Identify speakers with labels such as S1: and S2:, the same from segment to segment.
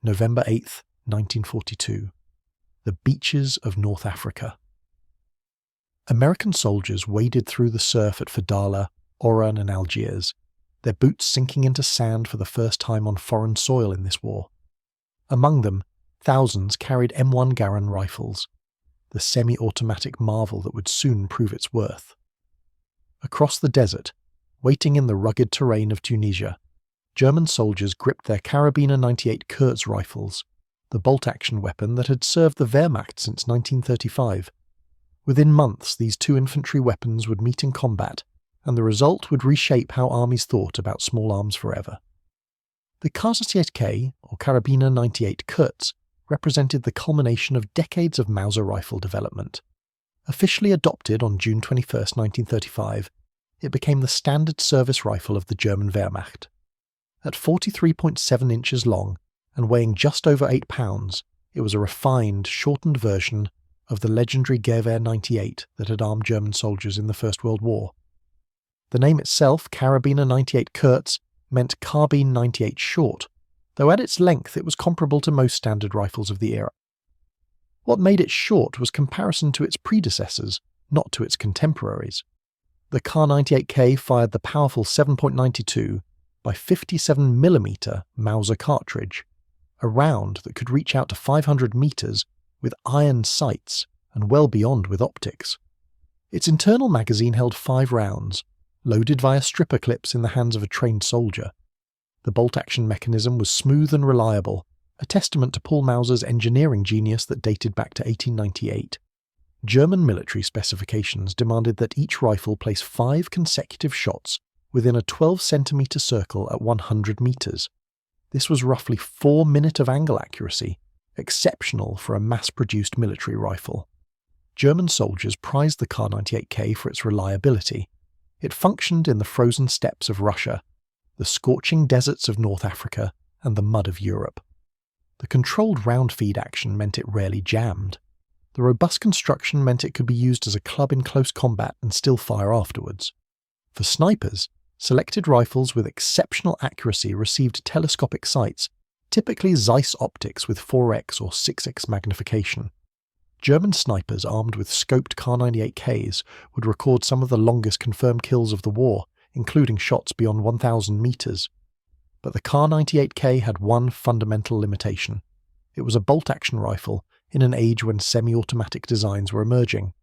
S1: November 8, 1942. The beaches of North Africa. American soldiers waded through the surf at Fadala, Oran and Algiers, their boots sinking into sand for the first time on foreign soil in this war. Among them, thousands carried M1 Garand rifles, the semi-automatic marvel that would soon prove its worth. Across the desert, waiting in the rugged terrain of Tunisia, German soldiers gripped their Kar98k Kurz rifles, the bolt-action weapon that had served the Wehrmacht since 1935. Within months, these two infantry weapons would meet in combat, and the result would reshape how armies thought about small arms forever. The Kar98k, or Karabiner 98 Kurz, represented the culmination of decades of Mauser rifle development. Officially adopted on June 21, 1935, it became the standard service rifle of the German Wehrmacht. At 43.7 inches long and weighing just over 8 pounds, it was a refined, shortened version of the legendary Gewehr 98 that had armed German soldiers in the First World War. The name itself, Karabiner 98 Kurz, meant carbine 98 short, though at its length it was comparable to most standard rifles of the era. What made it short was comparison to its predecessors, not to its contemporaries. The Kar98k fired the powerful 7.92 by 57mm Mauser cartridge, a round that could reach out to 500 meters with iron sights and well beyond with optics. Its internal magazine held 5 rounds, loaded via stripper clips in the hands of a trained soldier. The bolt-action mechanism was smooth and reliable, a testament to Paul Mauser's engineering genius that dated back to 1898. German military specifications demanded that each rifle place 5 consecutive shots within a 12-centimeter circle at 100 meters. This was roughly 4 minutes of angle accuracy, exceptional for a mass-produced military rifle. German soldiers prized the Kar98k for its reliability. It functioned in the frozen steppes of Russia, the scorching deserts of North Africa, and the mud of Europe. The controlled round feed action meant it rarely jammed. The robust construction meant it could be used as a club in close combat and still fire afterwards. For snipers, selected rifles with exceptional accuracy received telescopic sights, typically Zeiss optics with 4x or 6x magnification. German snipers armed with scoped Kar98ks would record some of the longest confirmed kills of the war, including shots beyond 1,000 meters. But the Kar98k had one fundamental limitation. It was a bolt-action rifle in an age when semi-automatic designs were emerging.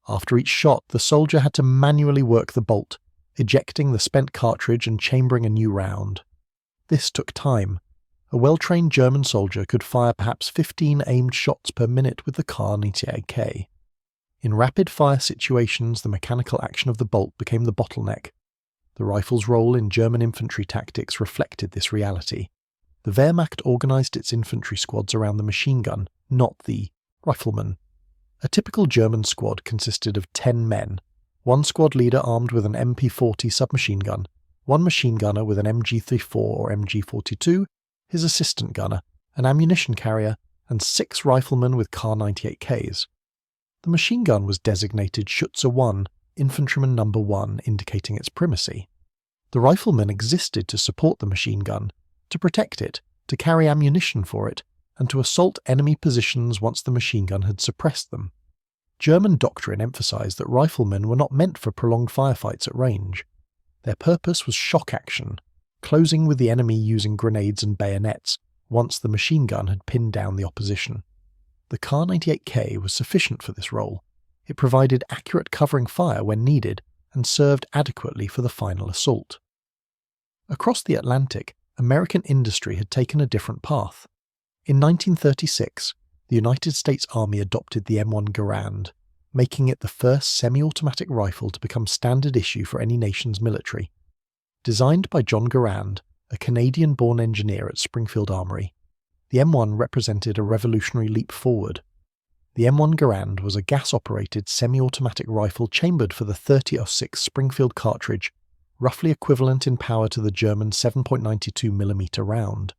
S1: After each shot, the soldier had to manually work the bolt, ejecting the spent cartridge and chambering a new round. This took time. A well-trained German soldier could fire perhaps 15 aimed shots per minute with the Kar98k. In rapid-fire situations, the mechanical action of the bolt became the bottleneck. The rifle's role in German infantry tactics reflected this reality. The Wehrmacht organised its infantry squads around the machine gun, not the rifleman. A typical German squad consisted of 10 men, one squad leader armed with an MP40 submachine gun, one machine gunner with an MG34 or MG42, his assistant gunner, an ammunition carrier, and 6 riflemen with Kar98ks. The machine gun was designated Schütze 1, Infantryman No. 1, indicating its primacy. The rifleman existed to support the machine gun, to protect it, to carry ammunition for it, and to assault enemy positions once the machine gun had suppressed them. German doctrine emphasized that riflemen were not meant for prolonged firefights at range. Their purpose was shock action, closing with the enemy using grenades and bayonets once the machine gun had pinned down the opposition. The Kar98k was sufficient for this role. It provided accurate covering fire when needed and served adequately for the final assault. Across the Atlantic, American industry had taken a different path. In 1936, the United States Army adopted the M1 Garand, making it the first semi-automatic rifle to become standard issue for any nation's military. Designed by John Garand, a Canadian-born engineer at Springfield Armory, the M1 represented a revolutionary leap forward. The M1 Garand was a gas-operated semi-automatic rifle chambered for the 30-06 Springfield cartridge, roughly equivalent in power to the German 7.92mm round.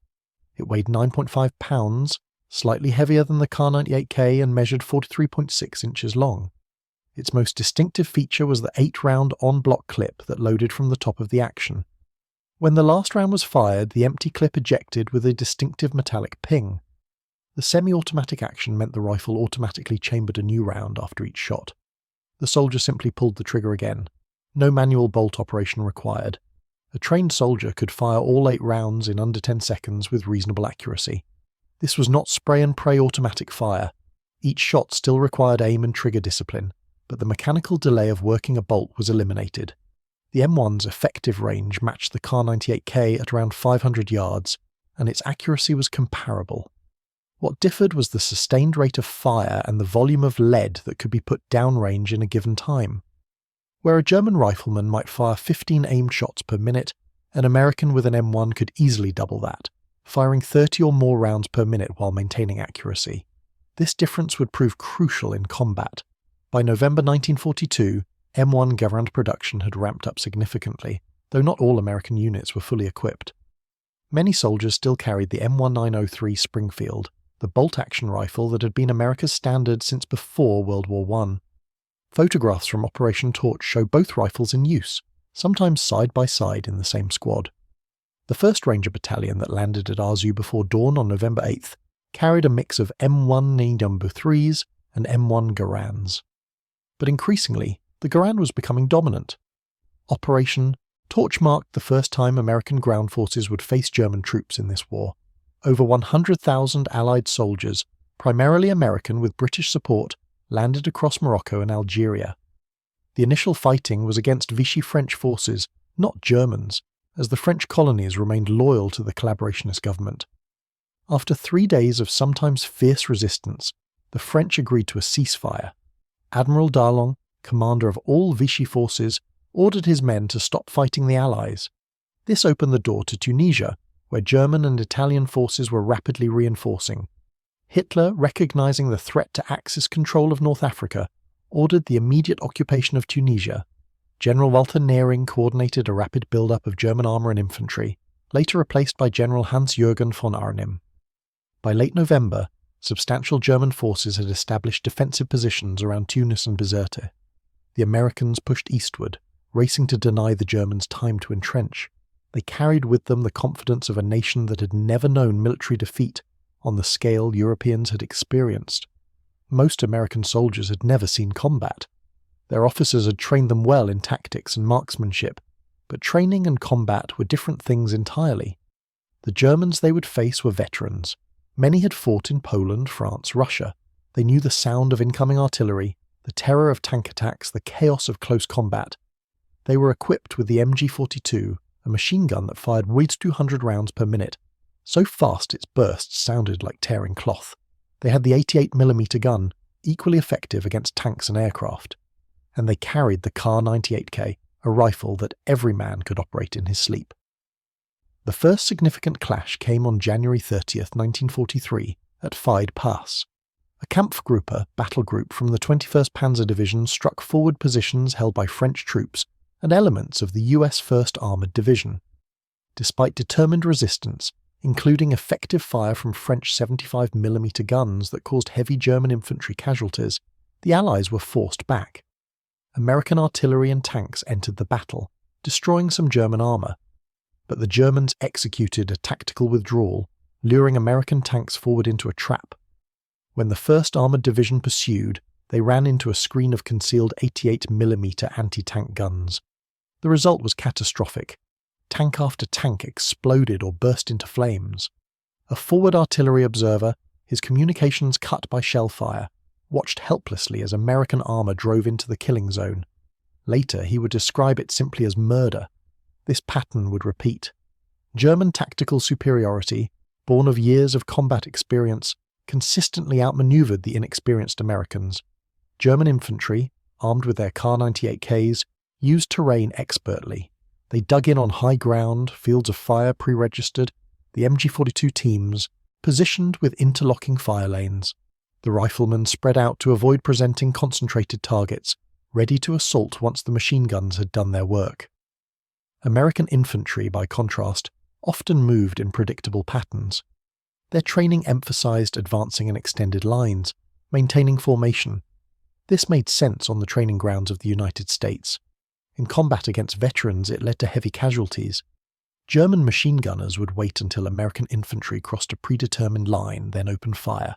S1: It weighed 9.5 pounds, slightly heavier than the Kar98k, and measured 43.6 inches long. Its most distinctive feature was the 8-round on-block clip that loaded from the top of the action. When the last round was fired, the empty clip ejected with a distinctive metallic ping. The semi-automatic action meant the rifle automatically chambered a new round after each shot. The soldier simply pulled the trigger again. No manual bolt operation required. A trained soldier could fire all 8 rounds in under 10 seconds with reasonable accuracy. This was not spray-and-pray automatic fire. Each shot still required aim and trigger discipline, but the mechanical delay of working a bolt was eliminated. The M1's effective range matched the Kar98k at around 500 yards, and its accuracy was comparable. What differed was the sustained rate of fire and the volume of lead that could be put downrange in a given time. Where a German rifleman might fire 15 aimed shots per minute, an American with an M1 could easily double that, firing 30 or more rounds per minute while maintaining accuracy. This difference would prove crucial in combat. By November 1942, M1 Garand production had ramped up significantly, though not all American units were fully equipped. Many soldiers still carried the M1903 Springfield, the bolt-action rifle that had been America's standard since before World War I. Photographs from Operation Torch show both rifles in use, sometimes side by side in the same squad. The 1st Ranger Battalion that landed at Arzu before dawn on November 8th carried a mix of M1 3s and M1 Garands. But increasingly, the Garand was becoming dominant. Operation Torch marked the first time American ground forces would face German troops in this war. Over 100,000 Allied soldiers, primarily American with British support, landed across Morocco and Algeria. The initial fighting was against Vichy French forces, not Germans, as the French colonies remained loyal to the collaborationist government. After 3 days of sometimes fierce resistance, the French agreed to a ceasefire. Admiral Darlon, commander of all Vichy forces, ordered his men to stop fighting the Allies. This opened the door to Tunisia, where German and Italian forces were rapidly reinforcing. Hitler, recognizing the threat to Axis control of North Africa, ordered the immediate occupation of Tunisia. General Walter Nering coordinated a rapid build-up of German armour and infantry, later replaced by General Hans-Jürgen von Arnim. By late November, substantial German forces had established defensive positions around Tunis and Bizerte. The Americans pushed eastward, racing to deny the Germans time to entrench. They carried with them the confidence of a nation that had never known military defeat on the scale Europeans had experienced. Most American soldiers had never seen combat. Their officers had trained them well in tactics and marksmanship, but training and combat were different things entirely. The Germans they would face were veterans. Many had fought in Poland, France, Russia. They knew the sound of incoming artillery, the terror of tank attacks, the chaos of close combat. They were equipped with the MG42, a machine gun that fired 200 rounds per minute. So fast its bursts sounded like tearing cloth. They had the 88mm gun, equally effective against tanks and aircraft. And they carried the Kar98k, a rifle that every man could operate in his sleep. The first significant clash came on January 30th, 1943, at Faid Pass. A Kampfgruppe battle group from the 21st Panzer Division struck forward positions held by French troops and elements of the US 1st Armoured Division. Despite determined resistance, including effective fire from French 75mm guns that caused heavy German infantry casualties, the Allies were forced back. American artillery and tanks entered the battle, destroying some German armour. But the Germans executed a tactical withdrawal, luring American tanks forward into a trap. When the 1st Armoured Division pursued, they ran into a screen of concealed 88mm anti-tank guns. The result was catastrophic. Tank after tank exploded or burst into flames. A forward artillery observer, his communications cut by shell fire, watched helplessly as American armour drove into the killing zone. Later he would describe it simply as murder. This pattern would repeat. German tactical superiority, born of years of combat experience, consistently outmaneuvered the inexperienced Americans. German infantry, armed with their Kar98ks, used terrain expertly. They dug in on high ground, fields of fire pre-registered, the MG42 teams, positioned with interlocking fire lanes. The riflemen spread out to avoid presenting concentrated targets, ready to assault once the machine guns had done their work. American infantry, by contrast, often moved in predictable patterns. Their training emphasized advancing in extended lines, maintaining formation. This made sense on the training grounds of the United States. In combat against veterans, it led to heavy casualties. German machine gunners would wait until American infantry crossed a predetermined line, then open fire.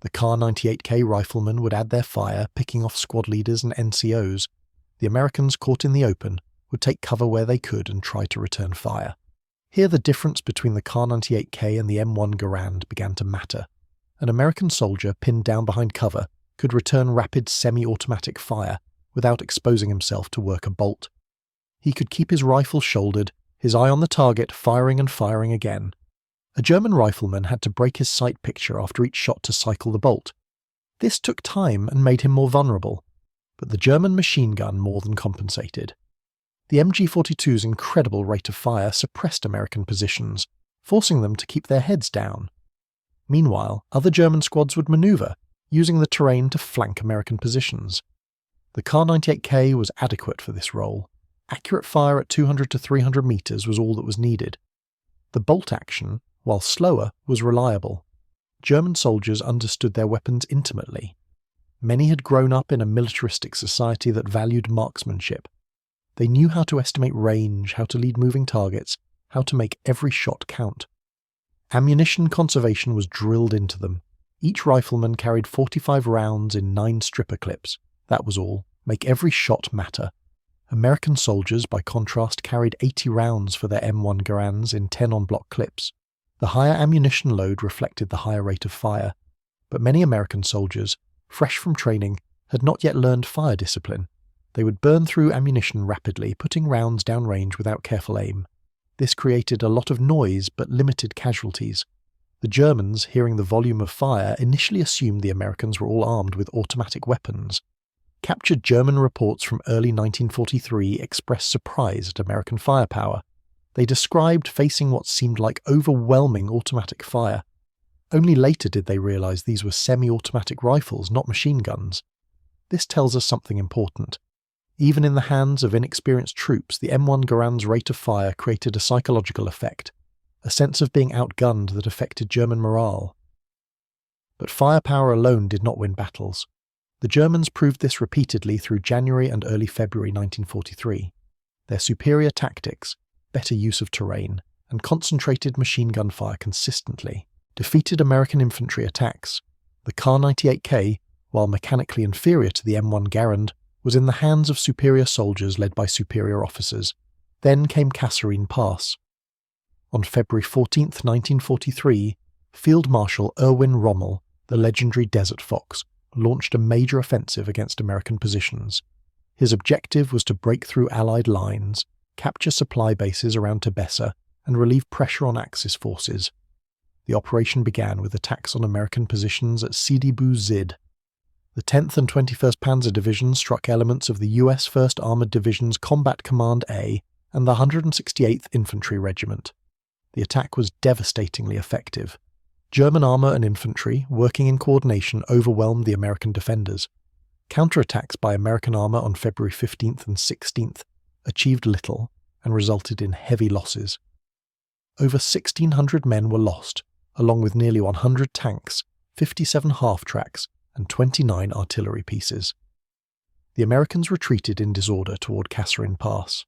S1: The Kar98k riflemen would add their fire, picking off squad leaders and NCOs. The Americans, caught in the open, would take cover where they could and try to return fire. Here the difference between the Kar98k and the M1 Garand began to matter. An American soldier pinned down behind cover could return rapid semi-automatic fire without exposing himself to work a bolt. He could keep his rifle shouldered, his eye on the target, firing and firing again. A German rifleman had to break his sight picture after each shot to cycle the bolt. This took time and made him more vulnerable, but the German machine gun more than compensated. The MG-42's incredible rate of fire suppressed American positions, forcing them to keep their heads down. Meanwhile, other German squads would maneuver, using the terrain to flank American positions. The Kar98k was adequate for this role. Accurate fire at 200 to 300 meters was all that was needed. The bolt action, while slower, was reliable. German soldiers understood their weapons intimately. Many had grown up in a militaristic society that valued marksmanship. They knew how to estimate range, how to lead moving targets, how to make every shot count. Ammunition conservation was drilled into them. Each rifleman carried 45 rounds in 9 stripper clips. That was all. Make every shot matter. American soldiers, by contrast, carried 80 rounds for their M1 Garands in 10 en-bloc clips. The higher ammunition load reflected the higher rate of fire, but many American soldiers, fresh from training, had not yet learned fire discipline. They would burn through ammunition rapidly, putting rounds downrange without careful aim. This created a lot of noise but limited casualties. The Germans, hearing the volume of fire, initially assumed the Americans were all armed with automatic weapons. Captured German reports from early 1943 expressed surprise at American firepower. They described facing what seemed like overwhelming automatic fire. Only later did they realize these were semi-automatic rifles, not machine guns. This tells us something important. Even in the hands of inexperienced troops, the M1 Garand's rate of fire created a psychological effect, a sense of being outgunned that affected German morale. But firepower alone did not win battles. The Germans proved this repeatedly through January and early February 1943. Their superior tactics, better use of terrain, and concentrated machine gun fire consistently defeated American infantry attacks. The Kar98k, while mechanically inferior to the M1 Garand, was in the hands of superior soldiers led by superior officers. Then came Kasserine Pass. On February 14, 1943, Field Marshal Erwin Rommel, the legendary Desert Fox, launched a major offensive against American positions. His objective was to break through Allied lines, capture supply bases around Tebessa, and relieve pressure on Axis forces. The operation began with attacks on American positions at Sidi Bou Zid. The 10th and 21st Panzer Divisions struck elements of the US 1st Armored Division's Combat Command A and the 168th Infantry Regiment. The attack was devastatingly effective. German armour and infantry, working in coordination, overwhelmed the American defenders. Counterattacks by American armour on February 15th and 16th achieved little and resulted in heavy losses. Over 1,600 men were lost, along with nearly 100 tanks, 57 half-tracks, and 29 artillery pieces. The Americans retreated in disorder toward Kasserine Pass.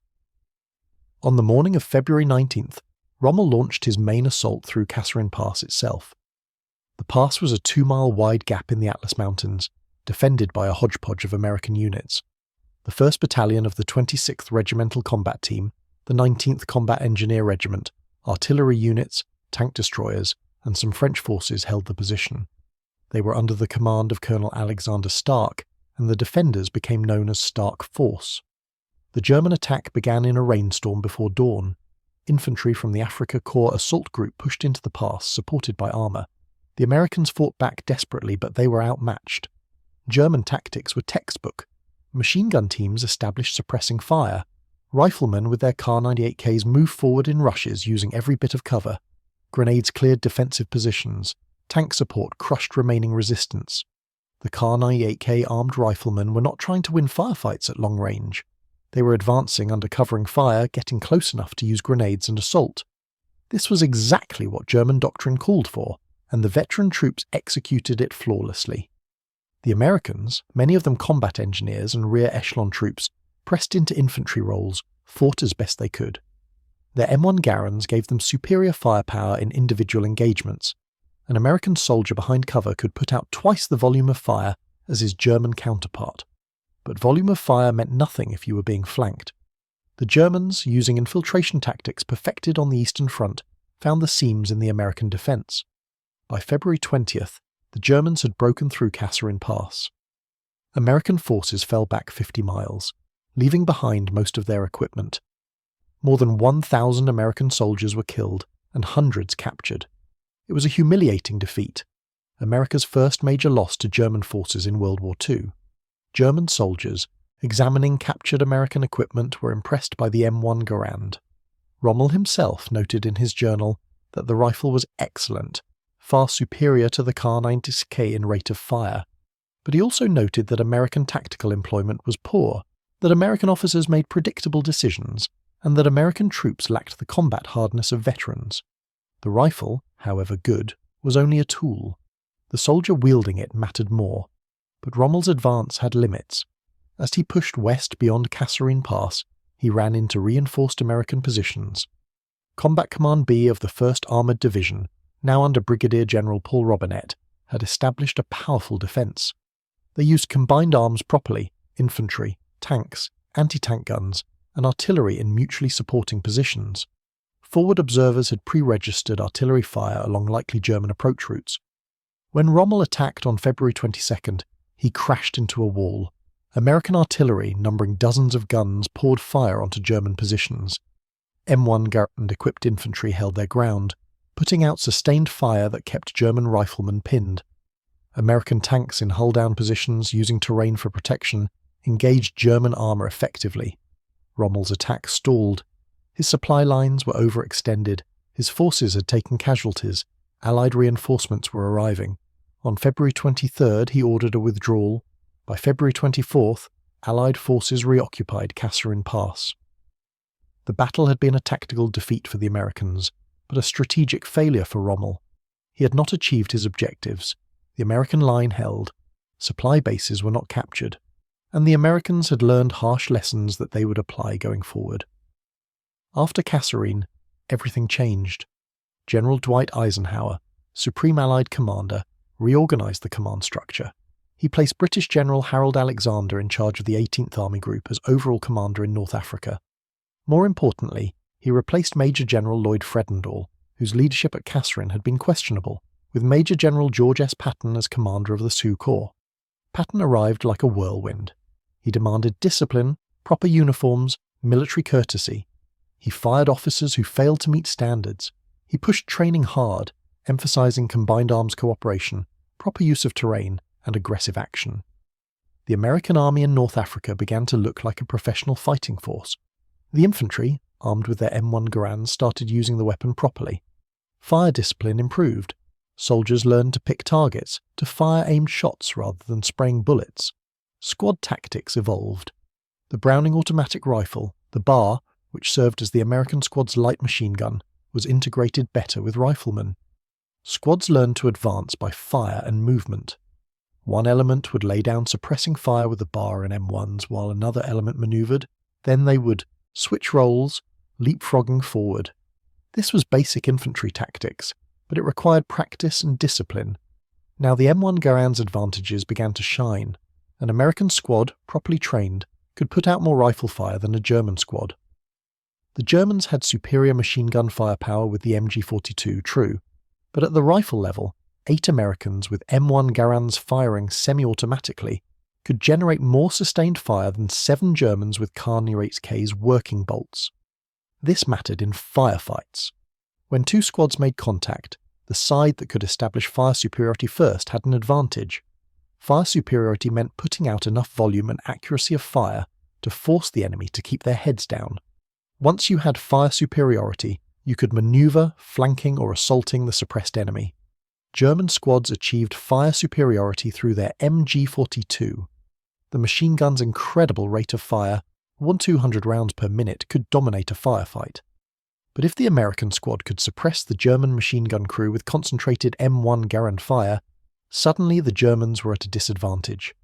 S1: On the morning of February 19th, Rommel launched his main assault through Kasserine Pass itself. The pass was a 2-mile wide gap in the Atlas Mountains, defended by a hodgepodge of American units. The 1st Battalion of the 26th Regimental Combat Team, the 19th Combat Engineer Regiment, artillery units, tank destroyers, and some French forces held the position. They were under the command of Colonel Alexander Stark, and the defenders became known as Stark Force. The German attack began in a rainstorm before dawn. Infantry from the Afrika Korps assault group pushed into the pass, supported by armour. The Americans fought back desperately, but they were outmatched. German tactics were textbook. Machine gun teams established suppressing fire. Riflemen with their Kar98ks moved forward in rushes using every bit of cover. Grenades cleared defensive positions. Tank support crushed remaining resistance. The Kar98k armed riflemen were not trying to win firefights at long range. They were advancing under covering fire, getting close enough to use grenades and assault. This was exactly what German doctrine called for, and the veteran troops executed it flawlessly. The Americans, many of them combat engineers and rear echelon troops, pressed into infantry roles, fought as best they could. Their M1 Garand gave them superior firepower in individual engagements. An American soldier behind cover could put out twice the volume of fire as his German counterpart. But volume of fire meant nothing if you were being flanked. The Germans, using infiltration tactics perfected on the Eastern Front, found the seams in the American defence. By February 20th, the Germans had broken through Kasserine Pass. American forces fell back 50 miles, leaving behind most of their equipment. More than 1,000 American soldiers were killed and hundreds captured. It was a humiliating defeat, America's first major loss to German forces in World War II. German soldiers, examining captured American equipment, were impressed by the M1 Garand. Rommel himself noted in his journal that the rifle was excellent, far superior to the Kar98k in rate of fire. But he also noted that American tactical employment was poor, that American officers made predictable decisions, and that American troops lacked the combat hardness of veterans. The rifle, however good, was only a tool. The soldier wielding it mattered more. But Rommel's advance had limits. As he pushed west beyond Kasserine Pass, he ran into reinforced American positions. Combat Command B of the 1st Armoured Division, now under Brigadier General Paul Robinette, had established a powerful defence. They used combined arms properly, infantry, tanks, anti-tank guns, and artillery in mutually supporting positions. Forward observers had pre-registered artillery fire along likely German approach routes. When Rommel attacked on February 22nd, he crashed into a wall. American artillery, numbering dozens of guns, poured fire onto German positions. M1 Garand-equipped infantry held their ground, putting out sustained fire that kept German riflemen pinned. American tanks in hull-down positions, using terrain for protection, engaged German armour effectively. Rommel's attack stalled. His supply lines were overextended. His forces had taken casualties. Allied reinforcements were arriving. On February 23rd, he ordered a withdrawal. By February 24th, Allied forces reoccupied Kasserine Pass. The battle had been a tactical defeat for the Americans, but a strategic failure for Rommel. He had not achieved his objectives. The American line held. Supply bases were not captured. And the Americans had learned harsh lessons that they would apply going forward. After Kasserine, everything changed. General Dwight Eisenhower, Supreme Allied Commander, reorganized the command structure. He placed British General Harold Alexander in charge of the 18th Army Group as overall commander in North Africa. More importantly, he replaced Major General Lloyd Fredendall, whose leadership at Kasserine had been questionable, with Major General George S. Patton as commander of the Sioux Corps. Patton arrived like a whirlwind. He demanded discipline, proper uniforms, military courtesy. He fired officers who failed to meet standards. He pushed training hard, emphasizing combined arms cooperation, proper use of terrain, and aggressive action. The American army in North Africa began to look like a professional fighting force. The infantry, armed with their M1 Garands, started using the weapon properly. Fire discipline improved. Soldiers learned to pick targets, to fire aimed shots rather than spraying bullets. Squad tactics evolved. The Browning automatic rifle, the bar, which served as the American squad's light machine gun, was integrated better with riflemen. Squads learned to advance by fire and movement. One element would lay down suppressing fire with the bar and M1s while another element manoeuvred. Then they would switch roles, leapfrogging forward. This was basic infantry tactics, but it required practice and discipline. Now the M1 Garand's advantages began to shine. An American squad, properly trained, could put out more rifle fire than a German squad. The Germans had superior machine gun firepower with the MG42, true, but at the rifle level, 8 Americans with M1 Garands firing semi-automatically could generate more sustained fire than 7 Germans with Kar98k's working bolts. This mattered in firefights. When 2 squads made contact, the side that could establish fire superiority first had an advantage. Fire superiority meant putting out enough volume and accuracy of fire to force the enemy to keep their heads down. Once you had fire superiority, you could maneuver, flanking or assaulting the suppressed enemy. German squads achieved fire superiority through their MG42. The machine gun's incredible rate of fire, 1-200 rounds per minute, could dominate a firefight. But if the American squad could suppress the German machine gun crew with concentrated M1 Garand fire, suddenly the Germans were at a disadvantage.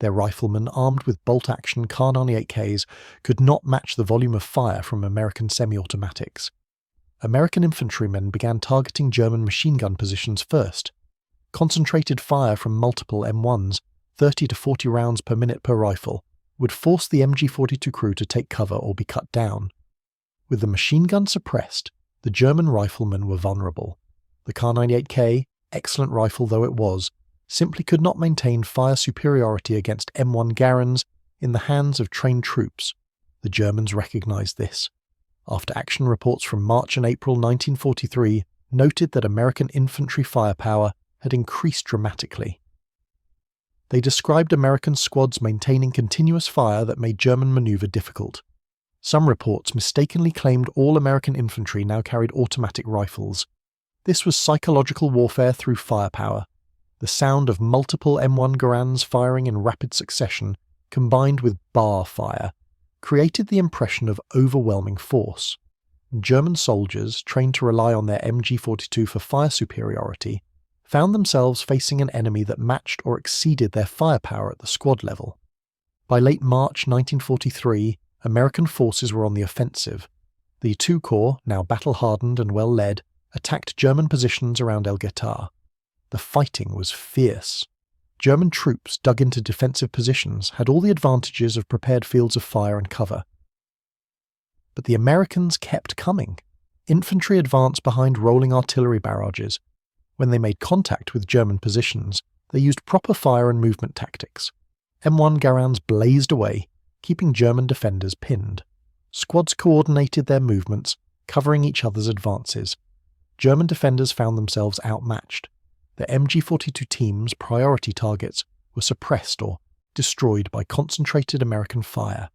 S1: Their riflemen, armed with bolt-action Kar98ks, could not match the volume of fire from American semi-automatics. American infantrymen began targeting German machine gun positions first. Concentrated fire from multiple M1s, 30 to 40 rounds per minute per rifle, would force the MG42 crew to take cover or be cut down. With the machine gun suppressed, the German riflemen were vulnerable. The Kar98k, excellent rifle though it was, simply could not maintain fire superiority against M1 Garands in the hands of trained troops. The Germans recognized this. After-action reports from March and April 1943 noted that American infantry firepower had increased dramatically. They described American squads maintaining continuous fire that made German maneuver difficult. Some reports mistakenly claimed all American infantry now carried automatic rifles. This was psychological warfare through firepower. The sound of multiple M1 Garands firing in rapid succession, combined with bar fire, created the impression of overwhelming force. German soldiers, trained to rely on their MG42 for fire superiority, found themselves facing an enemy that matched or exceeded their firepower at the squad level. By late March 1943, American forces were on the offensive. The II Corps, now battle-hardened and well-led, attacked German positions around El Guetar. The fighting was fierce. German troops dug into defensive positions had all the advantages of prepared fields of fire and cover. But the Americans kept coming. Infantry advanced behind rolling artillery barrages. When they made contact with German positions, they used proper fire and movement tactics. M1 Garands blazed away, keeping German defenders pinned. Squads coordinated their movements, covering each other's advances. German defenders found themselves outmatched. The MG42 team's priority targets were suppressed or destroyed by concentrated American fire.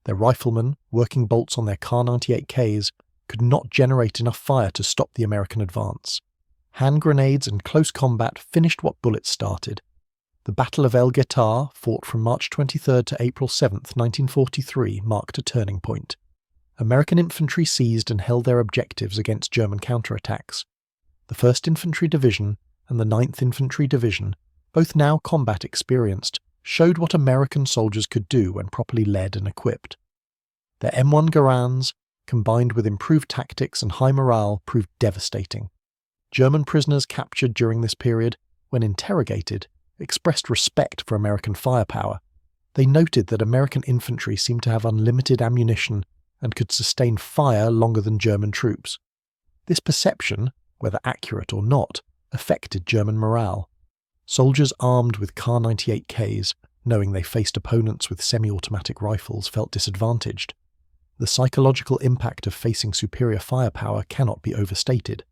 S1: Their riflemen, working bolts on their Kar98ks, could not generate enough fire to stop the American advance. Hand grenades and close combat finished what bullets started. The Battle of El Guetar, fought from March 23 to April 7, 1943, marked a turning point. American infantry seized and held their objectives against German counterattacks. The 1st Infantry Division and the 9th Infantry Division, both now combat experienced, showed what American soldiers could do when properly led and equipped. Their M1 Garands, combined with improved tactics and high morale, proved devastating. German prisoners captured during this period, when interrogated, expressed respect for American firepower. They noted that American infantry seemed to have unlimited ammunition and could sustain fire longer than German troops. This perception, whether accurate or not, affected German morale. Soldiers armed with Kar98ks, knowing they faced opponents with semi-automatic rifles, felt disadvantaged. The psychological impact of facing superior firepower cannot be overstated.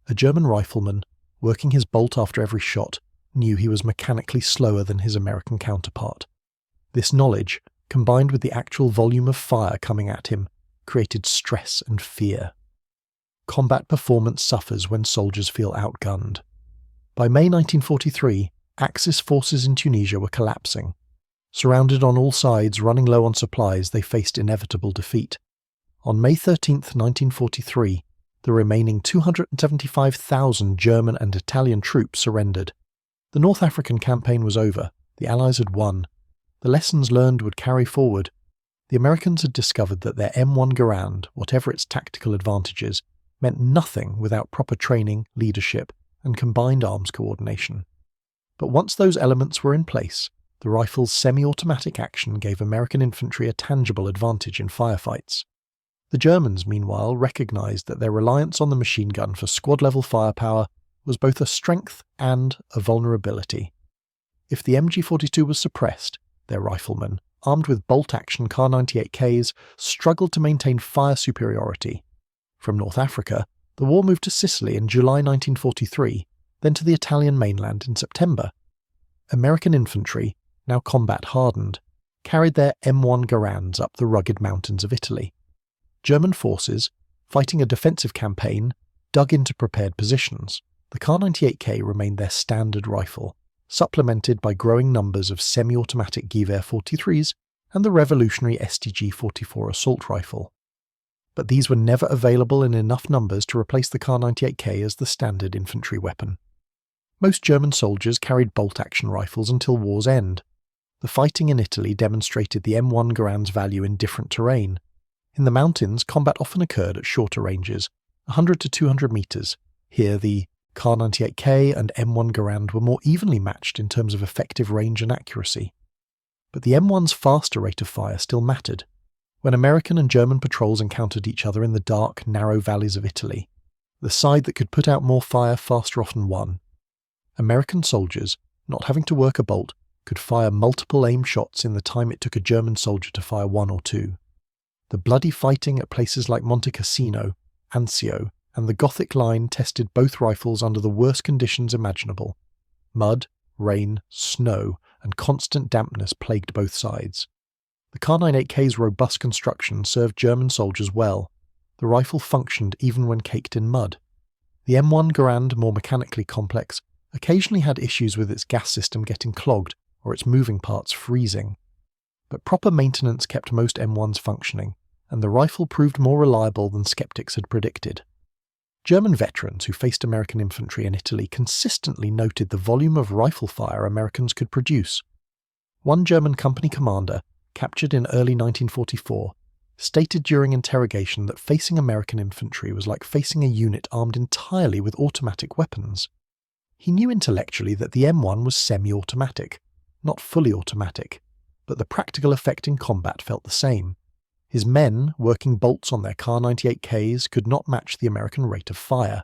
S1: A German rifleman, working his bolt after every shot, knew he was mechanically slower than his American counterpart. This knowledge, combined with the actual volume of fire coming at him, created stress and fear. Combat performance suffers when soldiers feel outgunned. By May 1943, Axis forces in Tunisia were collapsing. Surrounded on all sides, running low on supplies, they faced inevitable defeat. On May 13, 1943, the remaining 275,000 German and Italian troops surrendered. The North African campaign was over. The Allies had won. The lessons learned would carry forward. The Americans had discovered that their M1 Garand, whatever its tactical advantages, meant nothing without proper training, leadership, and combined arms coordination. But once those elements were in place, the rifle's semi-automatic action gave American infantry a tangible advantage in firefights. The Germans, meanwhile, recognized that their reliance on the machine gun for squad-level firepower was both a strength and a vulnerability. If the MG42 was suppressed, their riflemen, armed with bolt-action Kar98ks, struggled to maintain fire superiority. From North Africa, the war moved to Sicily in July 1943, then to the Italian mainland in September. American infantry, now combat-hardened, carried their M1 Garands up the rugged mountains of Italy. German forces, fighting a defensive campaign, dug into prepared positions. The Kar98k remained their standard rifle, supplemented by growing numbers of semi-automatic Gewehr 43s and the revolutionary STG-44 assault rifle. But these were never available in enough numbers to replace the Kar98k as the standard infantry weapon. Most German soldiers carried bolt-action rifles until war's end. The fighting in Italy demonstrated the M1 Garand's value in different terrain. In the mountains, combat often occurred at shorter ranges, 100 to 200 meters. Here, the Kar98k and M1 Garand were more evenly matched in terms of effective range and accuracy. But the M1's faster rate of fire still mattered. When American and German patrols encountered each other in the dark, narrow valleys of Italy, the side that could put out more fire faster often won. American soldiers, not having to work a bolt, could fire multiple aim shots in the time it took a German soldier to fire one or two. The bloody fighting at places like Monte Cassino, Anzio, and the Gothic Line tested both rifles under the worst conditions imaginable. Mud, rain, snow, and constant dampness plagued both sides. The Kar98k's robust construction served German soldiers well. The rifle functioned even when caked in mud. The M1 Garand, more mechanically complex, occasionally had issues with its gas system getting clogged or its moving parts freezing. But proper maintenance kept most M1s functioning, and the rifle proved more reliable than skeptics had predicted. German veterans who faced American infantry in Italy consistently noted the volume of rifle fire Americans could produce. One German company commander, captured in early 1944, stated during interrogation that facing American infantry was like facing a unit armed entirely with automatic weapons. He knew intellectually that the M1 was semi-automatic, not fully automatic, but the practical effect in combat felt the same. His men, working bolts on their Kar98ks, could not match the American rate of fire.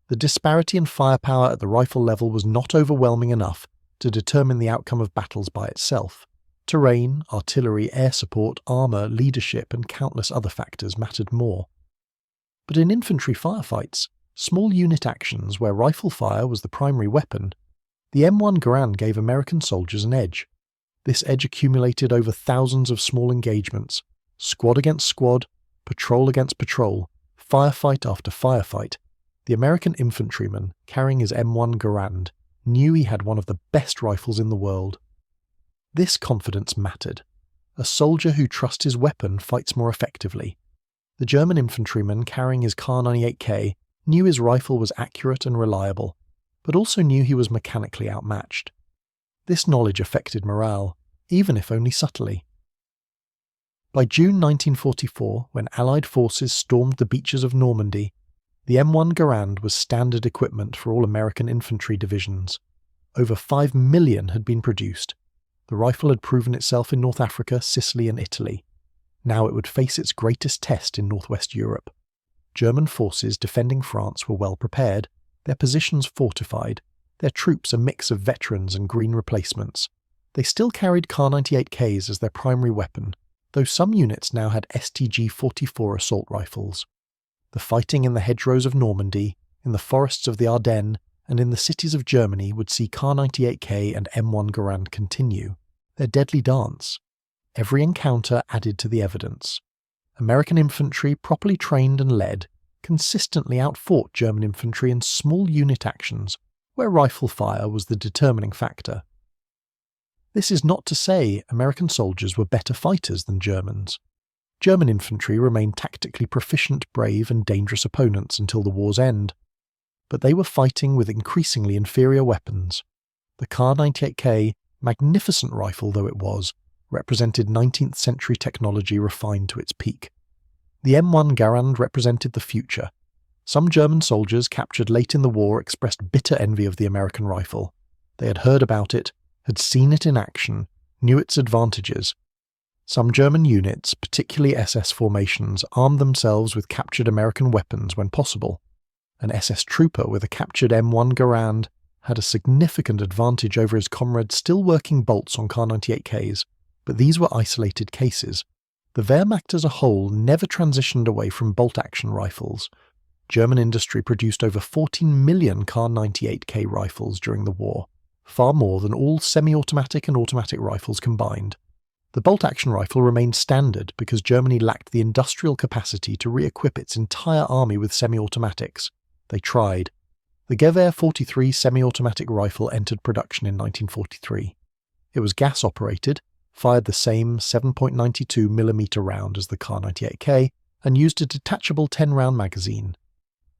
S1: The disparity in firepower at the rifle level was not overwhelming enough to determine the outcome of battles by itself. Terrain, artillery, air support, armour, leadership, and countless other factors mattered more. But in infantry firefights, small unit actions where rifle fire was the primary weapon, the M1 Garand gave American soldiers an edge. This edge accumulated over thousands of small engagements, squad against squad, patrol against patrol, firefight after firefight. The American infantryman, carrying his M1 Garand, knew he had one of the best rifles in the world. This confidence mattered. A soldier who trusts his weapon fights more effectively. The German infantryman carrying his Kar98k knew his rifle was accurate and reliable, but also knew he was mechanically outmatched. This knowledge affected morale, even if only subtly. By June 1944, when Allied forces stormed the beaches of Normandy, the M1 Garand was standard equipment for all American infantry divisions. Over 5 million had been produced. The rifle had proven itself in North Africa, Sicily, and Italy. Now it would face its greatest test in northwest Europe. German forces defending France were well prepared, their positions fortified, their troops a mix of veterans and green replacements. They still carried Kar98ks as their primary weapon, though some units now had STG-44 assault rifles. The fighting in the hedgerows of Normandy, in the forests of the Ardennes, and in the cities of Germany would see Kar98k and M1 Garand continue their deadly dance. Every encounter added to the evidence. American infantry, properly trained and led, consistently outfought German infantry in small unit actions, where rifle fire was the determining factor. This is not to say American soldiers were better fighters than Germans. German infantry remained tactically proficient, brave, and dangerous opponents until the war's end. But they were fighting with increasingly inferior weapons. The Kar98k, magnificent rifle though it was, represented 19th century technology refined to its peak. The M1 Garand represented the future. Some German soldiers captured late in the war expressed bitter envy of the American rifle. They had heard about it, had seen it in action, knew its advantages. Some German units, particularly SS formations, armed themselves with captured American weapons when possible. An SS trooper with a captured M1 Garand had a significant advantage over his comrades still working bolts on Kar98ks, but these were isolated cases. The Wehrmacht as a whole never transitioned away from bolt-action rifles. German industry produced over 14 million Kar98k rifles during the war, far more than all semi-automatic and automatic rifles combined. The bolt-action rifle remained standard because Germany lacked the industrial capacity to re-equip its entire army with semi-automatics. They tried. The Gewehr 43 semi-automatic rifle entered production in 1943. It was gas-operated, fired the same 7.92mm round as the Kar98k, and used a detachable 10-round magazine.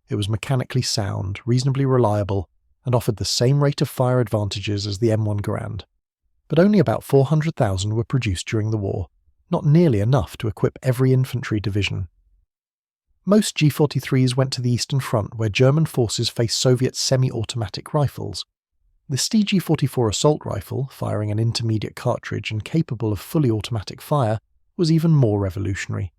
S1: It was mechanically sound, reasonably reliable, and offered the same rate of fire advantages as the M1 Garand. but only about 400,000 were produced during the war, not nearly enough to equip every infantry division. Most G-43s went to the Eastern Front, where German forces faced Soviet semi-automatic rifles. The StG-44 assault rifle, firing an intermediate cartridge and capable of fully automatic fire, was even more revolutionary.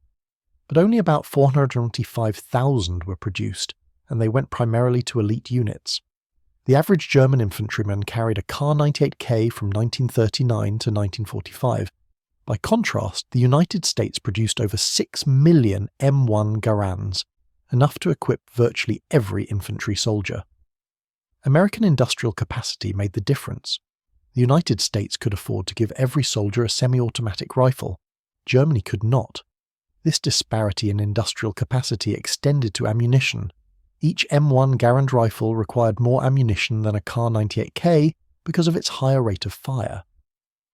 S1: But only about 425,000 were produced, and they went primarily to elite units. The average German infantryman carried a Kar98k from 1939 to 1945. By contrast, the United States produced over 6 million M1 Garands, enough to equip virtually every infantry soldier. American industrial capacity made the difference. The United States could afford to give every soldier a semi-automatic rifle. Germany could not. This disparity in industrial capacity extended to ammunition. Each M1 Garand rifle required more ammunition than a Kar98k because of its higher rate of fire.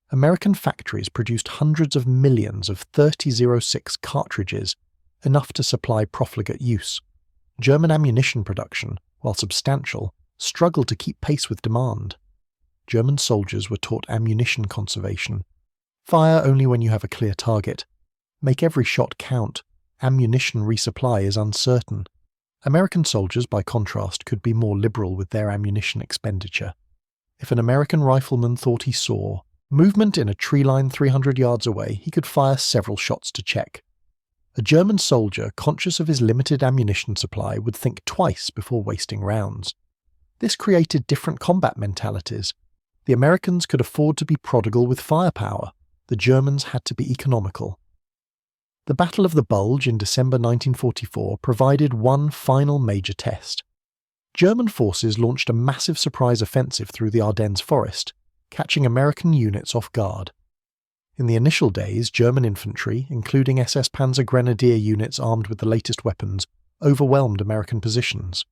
S1: American factories produced hundreds of millions of 30.06 cartridges, enough to supply profligate use. German ammunition production, while substantial, struggled to keep pace with demand. German soldiers were taught ammunition conservation. Fire only when you have a clear target. Make every shot count. Ammunition resupply is uncertain. American soldiers, by contrast, could be more liberal with their ammunition expenditure. If an American rifleman thought he saw movement in a tree line 300 yards away, he could fire several shots to check. A German soldier, conscious of his limited ammunition supply, would think twice before wasting rounds. This created different combat mentalities. The Americans could afford to be prodigal with firepower. The Germans had to be economical. The Battle of the Bulge in December 1944 provided one final major test. German forces launched a massive surprise offensive through the Ardennes forest, catching American units off guard. In the initial days, German infantry, including SS Panzer Grenadier units armed with the latest weapons, overwhelmed American positions.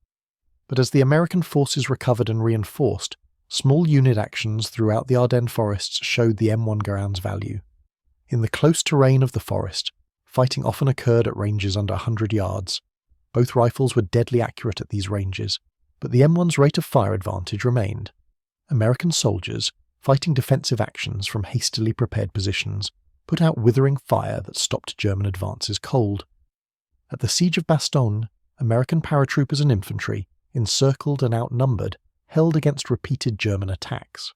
S1: But as the American forces recovered and reinforced, small unit actions throughout the Ardennes forests showed the M1 Garand's value. In the close terrain of the forest, fighting often occurred at ranges under 100 yards. Both rifles were deadly accurate at these ranges, but the M1's rate of fire advantage remained. American soldiers, fighting defensive actions from hastily prepared positions, put out withering fire that stopped German advances cold. At the Siege of Bastogne, American paratroopers and infantry, encircled and outnumbered, held against repeated German attacks.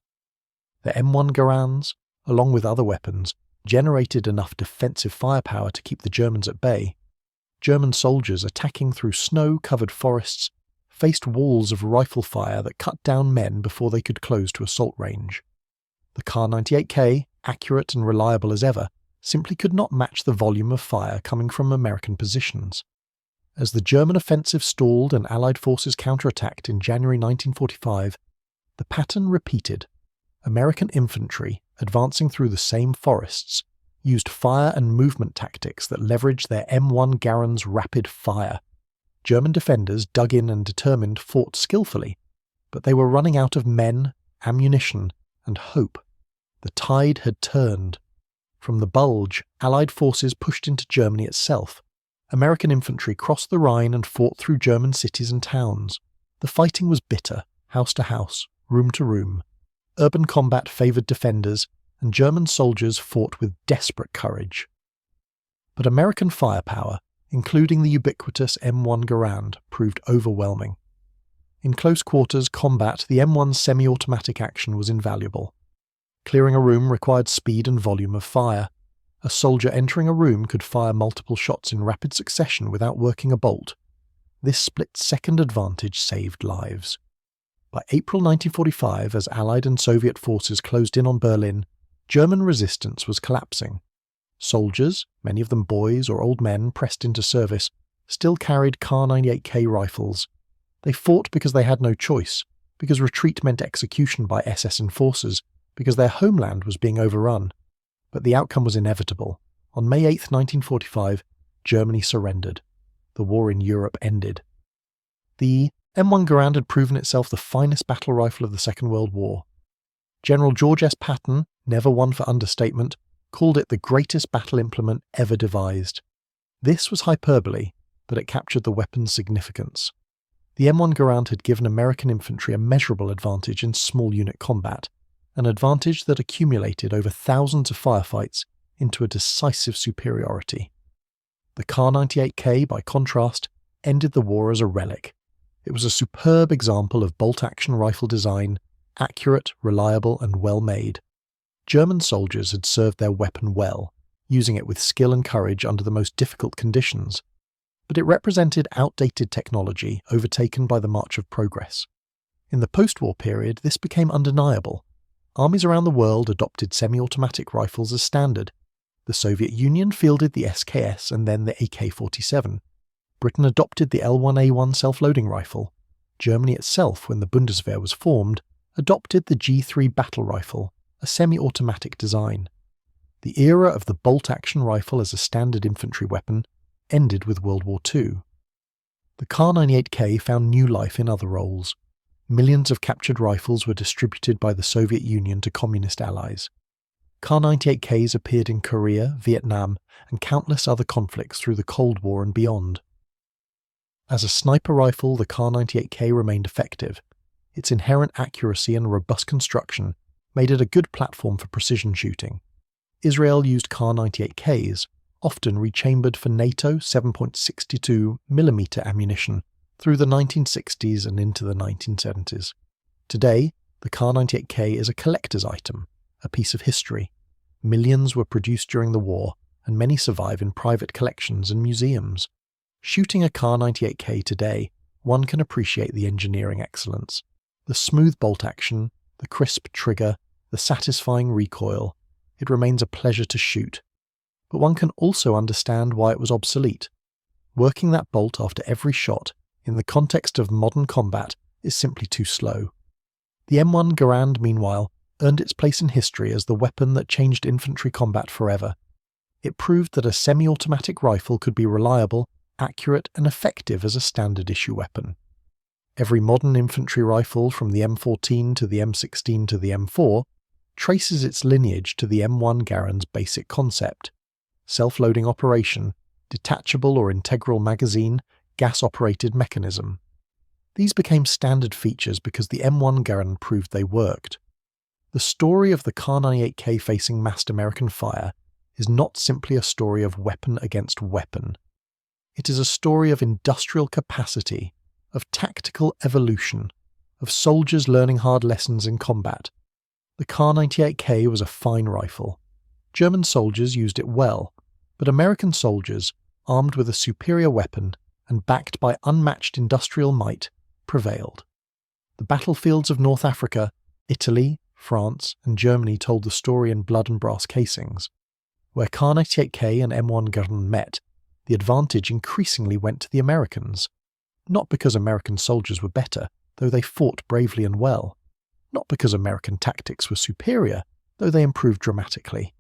S1: The M1 Garands, along with other weapons, generated enough defensive firepower to keep the Germans at bay. German soldiers attacking through snow-covered forests faced walls of rifle fire that cut down men before they could close to assault range. The Kar98k, accurate and reliable as ever, simply could not match the volume of fire coming from American positions. As the German offensive stalled and Allied forces counterattacked in January 1945, the pattern repeated. American infantry, advancing through the same forests, used fire and movement tactics that leveraged their M1 Garand's rapid fire. German defenders, dug in and determined, fought skillfully, but they were running out of men, ammunition, and hope. The tide had turned. From the Bulge, Allied forces pushed into Germany itself. American infantry crossed the Rhine and fought through German cities and towns. The fighting was bitter, house to house, room to room. Urban combat favoured defenders, and German soldiers fought with desperate courage. But American firepower, including the ubiquitous M1 Garand, proved overwhelming. In close quarters combat, the M1's semi-automatic action was invaluable. Clearing a room required speed and volume of fire. A soldier entering a room could fire multiple shots in rapid succession without working a bolt. This split-second advantage saved lives. By April 1945, as Allied and Soviet forces closed in on Berlin, German resistance was collapsing. Soldiers, many of them boys or old men pressed into service, still carried Kar98k rifles. They fought because they had no choice, because retreat meant execution by SS enforcers, because their homeland was being overrun. But the outcome was inevitable. On May 8, 1945, Germany surrendered. The war in Europe ended. The M1 Garand had proven itself the finest battle rifle of the Second World War. General George S. Patton, never one for understatement, called it the greatest battle implement ever devised. This was hyperbole, but it captured the weapon's significance. The M1 Garand had given American infantry a measurable advantage in small unit combat. an advantage that accumulated over thousands of firefights into a decisive superiority. The Kar98k, by contrast, ended the war as a relic. It was a superb example of bolt-action rifle design, accurate, reliable, and well-made. German soldiers had served their weapon well, using it with skill and courage under the most difficult conditions, but it represented outdated technology overtaken by the march of progress. In the post-war period, this became undeniable. Armies around the world adopted semi-automatic rifles as standard. The Soviet Union fielded the SKS and then the AK-47. Britain adopted the L1A1 self-loading rifle. Germany itself, when the Bundeswehr was formed, adopted the G3 battle rifle, a semi-automatic design. The era of the bolt-action rifle as a standard infantry weapon ended with World War II. The Kar98k found new life in other roles. Millions of captured rifles were distributed by the Soviet Union to communist allies. Kar98ks appeared in Korea, Vietnam, and countless other conflicts through the Cold War and beyond. As a sniper rifle, the Kar98k remained effective. Its inherent accuracy and robust construction made it a good platform for precision shooting. Israel used Kar98ks, often rechambered for NATO 7.62mm ammunition, through the 1960s and into the 1970s. Today, the Kar98k is a collector's item, a piece of history. Millions were produced during the war, and many survive in private collections and museums. Shooting a Kar98k today, one can appreciate the engineering excellence. The smooth bolt action, the crisp trigger, the satisfying recoil. It remains a pleasure to shoot. But one can also understand why it was obsolete. Working that bolt after every shot, in the context of modern combat, is simply too slow. The M1 Garand, meanwhile, earned its place in history as the weapon that changed infantry combat forever. It proved that a semi-automatic rifle could be reliable, accurate, and effective as a standard-issue weapon. Every modern infantry rifle, from the M14 to the M16 to the M4, traces its lineage to the M1 Garand's basic concept: self-loading operation, detachable or integral magazine, gas-operated mechanism. These became standard features because the M1 Garand proved they worked. The story of the Kar98k facing massed American fire is not simply a story of weapon against weapon. It is a story of industrial capacity, of tactical evolution, of soldiers learning hard lessons in combat. The Kar98k was a fine rifle. German soldiers used it well, but American soldiers, armed with a superior weapon and backed by unmatched industrial might, prevailed. The battlefields of North Africa, Italy, France, and Germany told the story in blood and brass casings. Where Kar98k and M1 Garand met, the advantage increasingly went to the Americans. Not because American soldiers were better, though they fought bravely and well. Not because American tactics were superior, though they improved dramatically.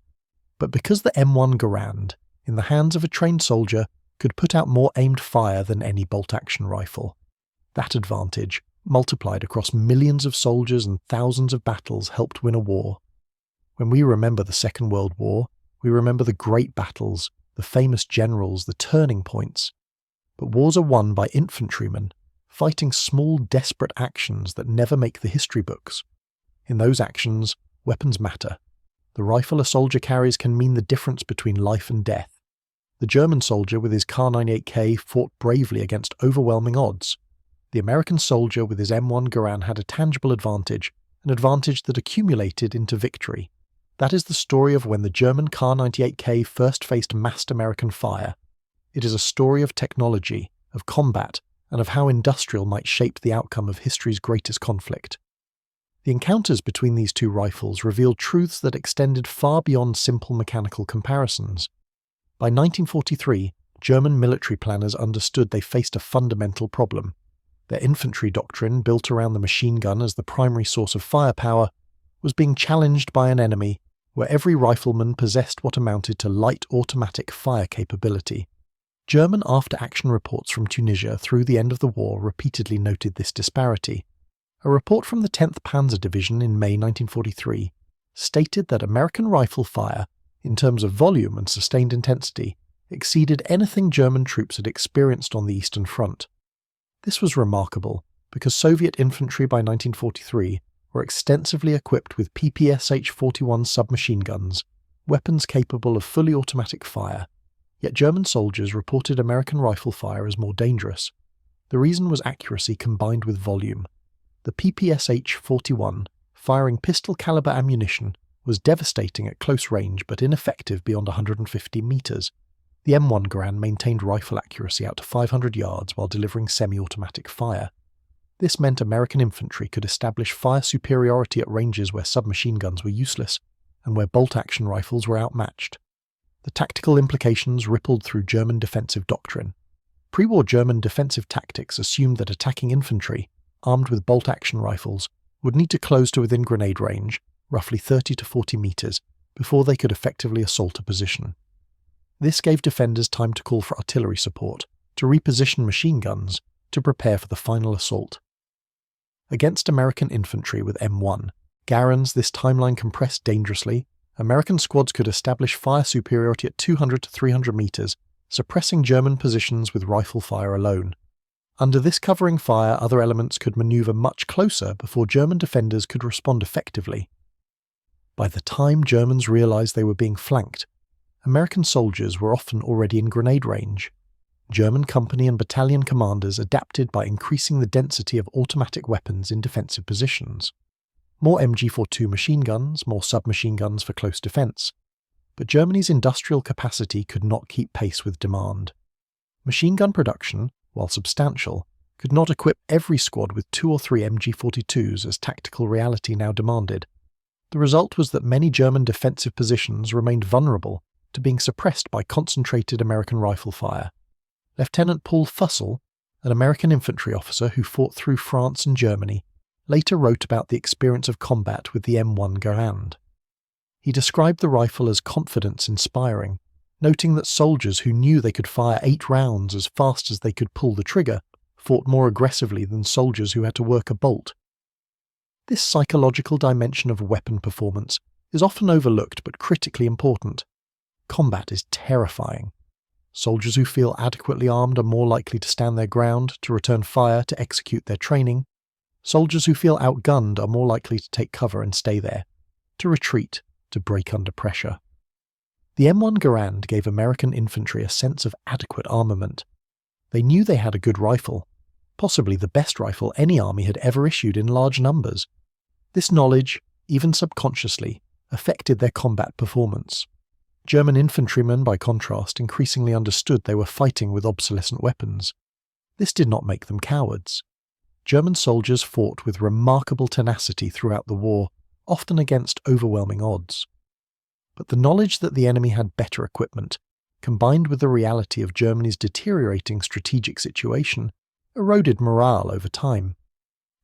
S1: But because the M1 Garand, in the hands of a trained soldier, could put out more aimed fire than any bolt-action rifle. That advantage, multiplied across millions of soldiers and thousands of battles, helped win a war. When we remember the Second World War, we remember the great battles, the famous generals, the turning points. But wars are won by infantrymen, fighting small, desperate actions that never make the history books. In those actions, weapons matter. The rifle a soldier carries can mean the difference between life and death. The German soldier with his Kar98k fought bravely against overwhelming odds. The American soldier with his M1 Garand had a tangible advantage, an advantage that accumulated into victory. That is the story of when the German Kar98k first faced massed American fire. It is a story of technology, of combat, and of how industrial might shape the outcome of history's greatest conflict. The encounters between these two rifles revealed truths that extended far beyond simple mechanical comparisons. By 1943, German military planners understood they faced a fundamental problem. Their infantry doctrine, built around the machine gun as the primary source of firepower, was being challenged by an enemy where every rifleman possessed what amounted to light automatic fire capability. German after-action reports from Tunisia through the end of the war repeatedly noted this disparity. A report from the 10th Panzer Division in May 1943 stated that American rifle fire, in terms of volume and sustained intensity, exceeded anything German troops had experienced on the Eastern Front. This was remarkable, because Soviet infantry by 1943 were extensively equipped with PPSH-41 submachine guns, weapons capable of fully automatic fire, yet German soldiers reported American rifle fire as more dangerous. The reason was accuracy combined with volume. The PPSH-41, firing pistol-caliber ammunition, was devastating at close range but ineffective beyond 150 meters. The M1 Garand maintained rifle accuracy out to 500 yards while delivering semi-automatic fire. This meant American infantry could establish fire superiority at ranges where submachine guns were useless and where bolt-action rifles were outmatched. The tactical implications rippled through German defensive doctrine. Pre-war German defensive tactics assumed that attacking infantry, armed with bolt-action rifles, would need to close to within grenade range, roughly 30 to 40 meters, before they could effectively assault a position. This gave defenders time to call for artillery support, to reposition machine guns, to prepare for the final assault. Against American infantry with M1 Garands, this timeline compressed dangerously. American squads could establish fire superiority at 200 to 300 meters, suppressing German positions with rifle fire alone. Under this covering fire, other elements could maneuver much closer before German defenders could respond effectively. By the time Germans realized they were being flanked, American soldiers were often already in grenade range. German company and battalion commanders adapted by increasing the density of automatic weapons in defensive positions. More MG42 machine guns, more submachine guns for close defense. But Germany's industrial capacity could not keep pace with demand. Machine gun production, while substantial, could not equip every squad with 2 or 3 MG42s as tactical reality now demanded. The result was that many German defensive positions remained vulnerable to being suppressed by concentrated American rifle fire. Lieutenant Paul Fussell, an American infantry officer who fought through France and Germany, later wrote about the experience of combat with the M1 Garand. He described the rifle as confidence-inspiring, noting that soldiers who knew they could fire 8 rounds as fast as they could pull the trigger fought more aggressively than soldiers who had to work a bolt. This psychological dimension of weapon performance is often overlooked but critically important. Combat is terrifying. Soldiers who feel adequately armed are more likely to stand their ground, to return fire, to execute their training. Soldiers who feel outgunned are more likely to take cover and stay there, to retreat, to break under pressure. The M1 Garand gave American infantry a sense of adequate armament. They knew they had a good rifle, possibly the best rifle any army had ever issued in large numbers. This knowledge, even subconsciously, affected their combat performance. German infantrymen, by contrast, increasingly understood they were fighting with obsolescent weapons. This did not make them cowards. German soldiers fought with remarkable tenacity throughout the war, often against overwhelming odds. But the knowledge that the enemy had better equipment, combined with the reality of Germany's deteriorating strategic situation, eroded morale over time.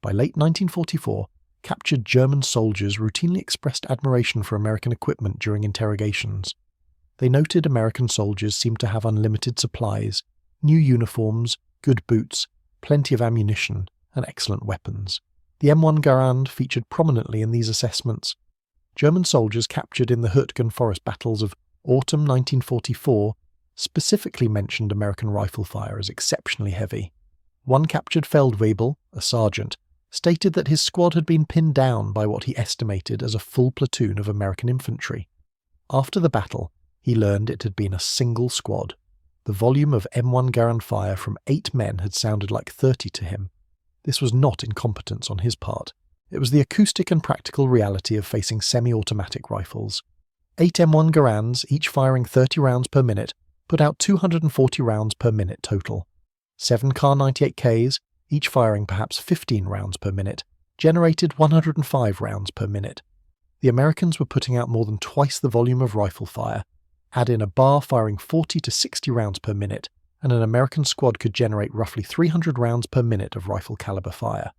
S1: By late 1944, captured German soldiers routinely expressed admiration for American equipment during interrogations. They noted American soldiers seemed to have unlimited supplies, new uniforms, good boots, plenty of ammunition, and excellent weapons. The M1 Garand featured prominently in these assessments. German soldiers captured in the Hürtgen forest battles of autumn 1944 specifically mentioned American rifle fire as exceptionally heavy. One captured Feldwebel, a sergeant, stated that his squad had been pinned down by what he estimated as a full platoon of American infantry. After the battle, he learned it had been a single squad. The volume of M1 Garand fire from 8 men had sounded like 30 to him. This was not incompetence on his part. It was the acoustic and practical reality of facing semi-automatic rifles. 8 M1 Garands, each firing 30 rounds per minute, put out 240 rounds per minute total. 7 Kar98ks, each firing perhaps 15 rounds per minute, generated 105 rounds per minute. The Americans were putting out more than twice the volume of rifle fire. Add in a bar firing 40 to 60 rounds per minute, and an American squad could generate roughly 300 rounds per minute of rifle caliber fire.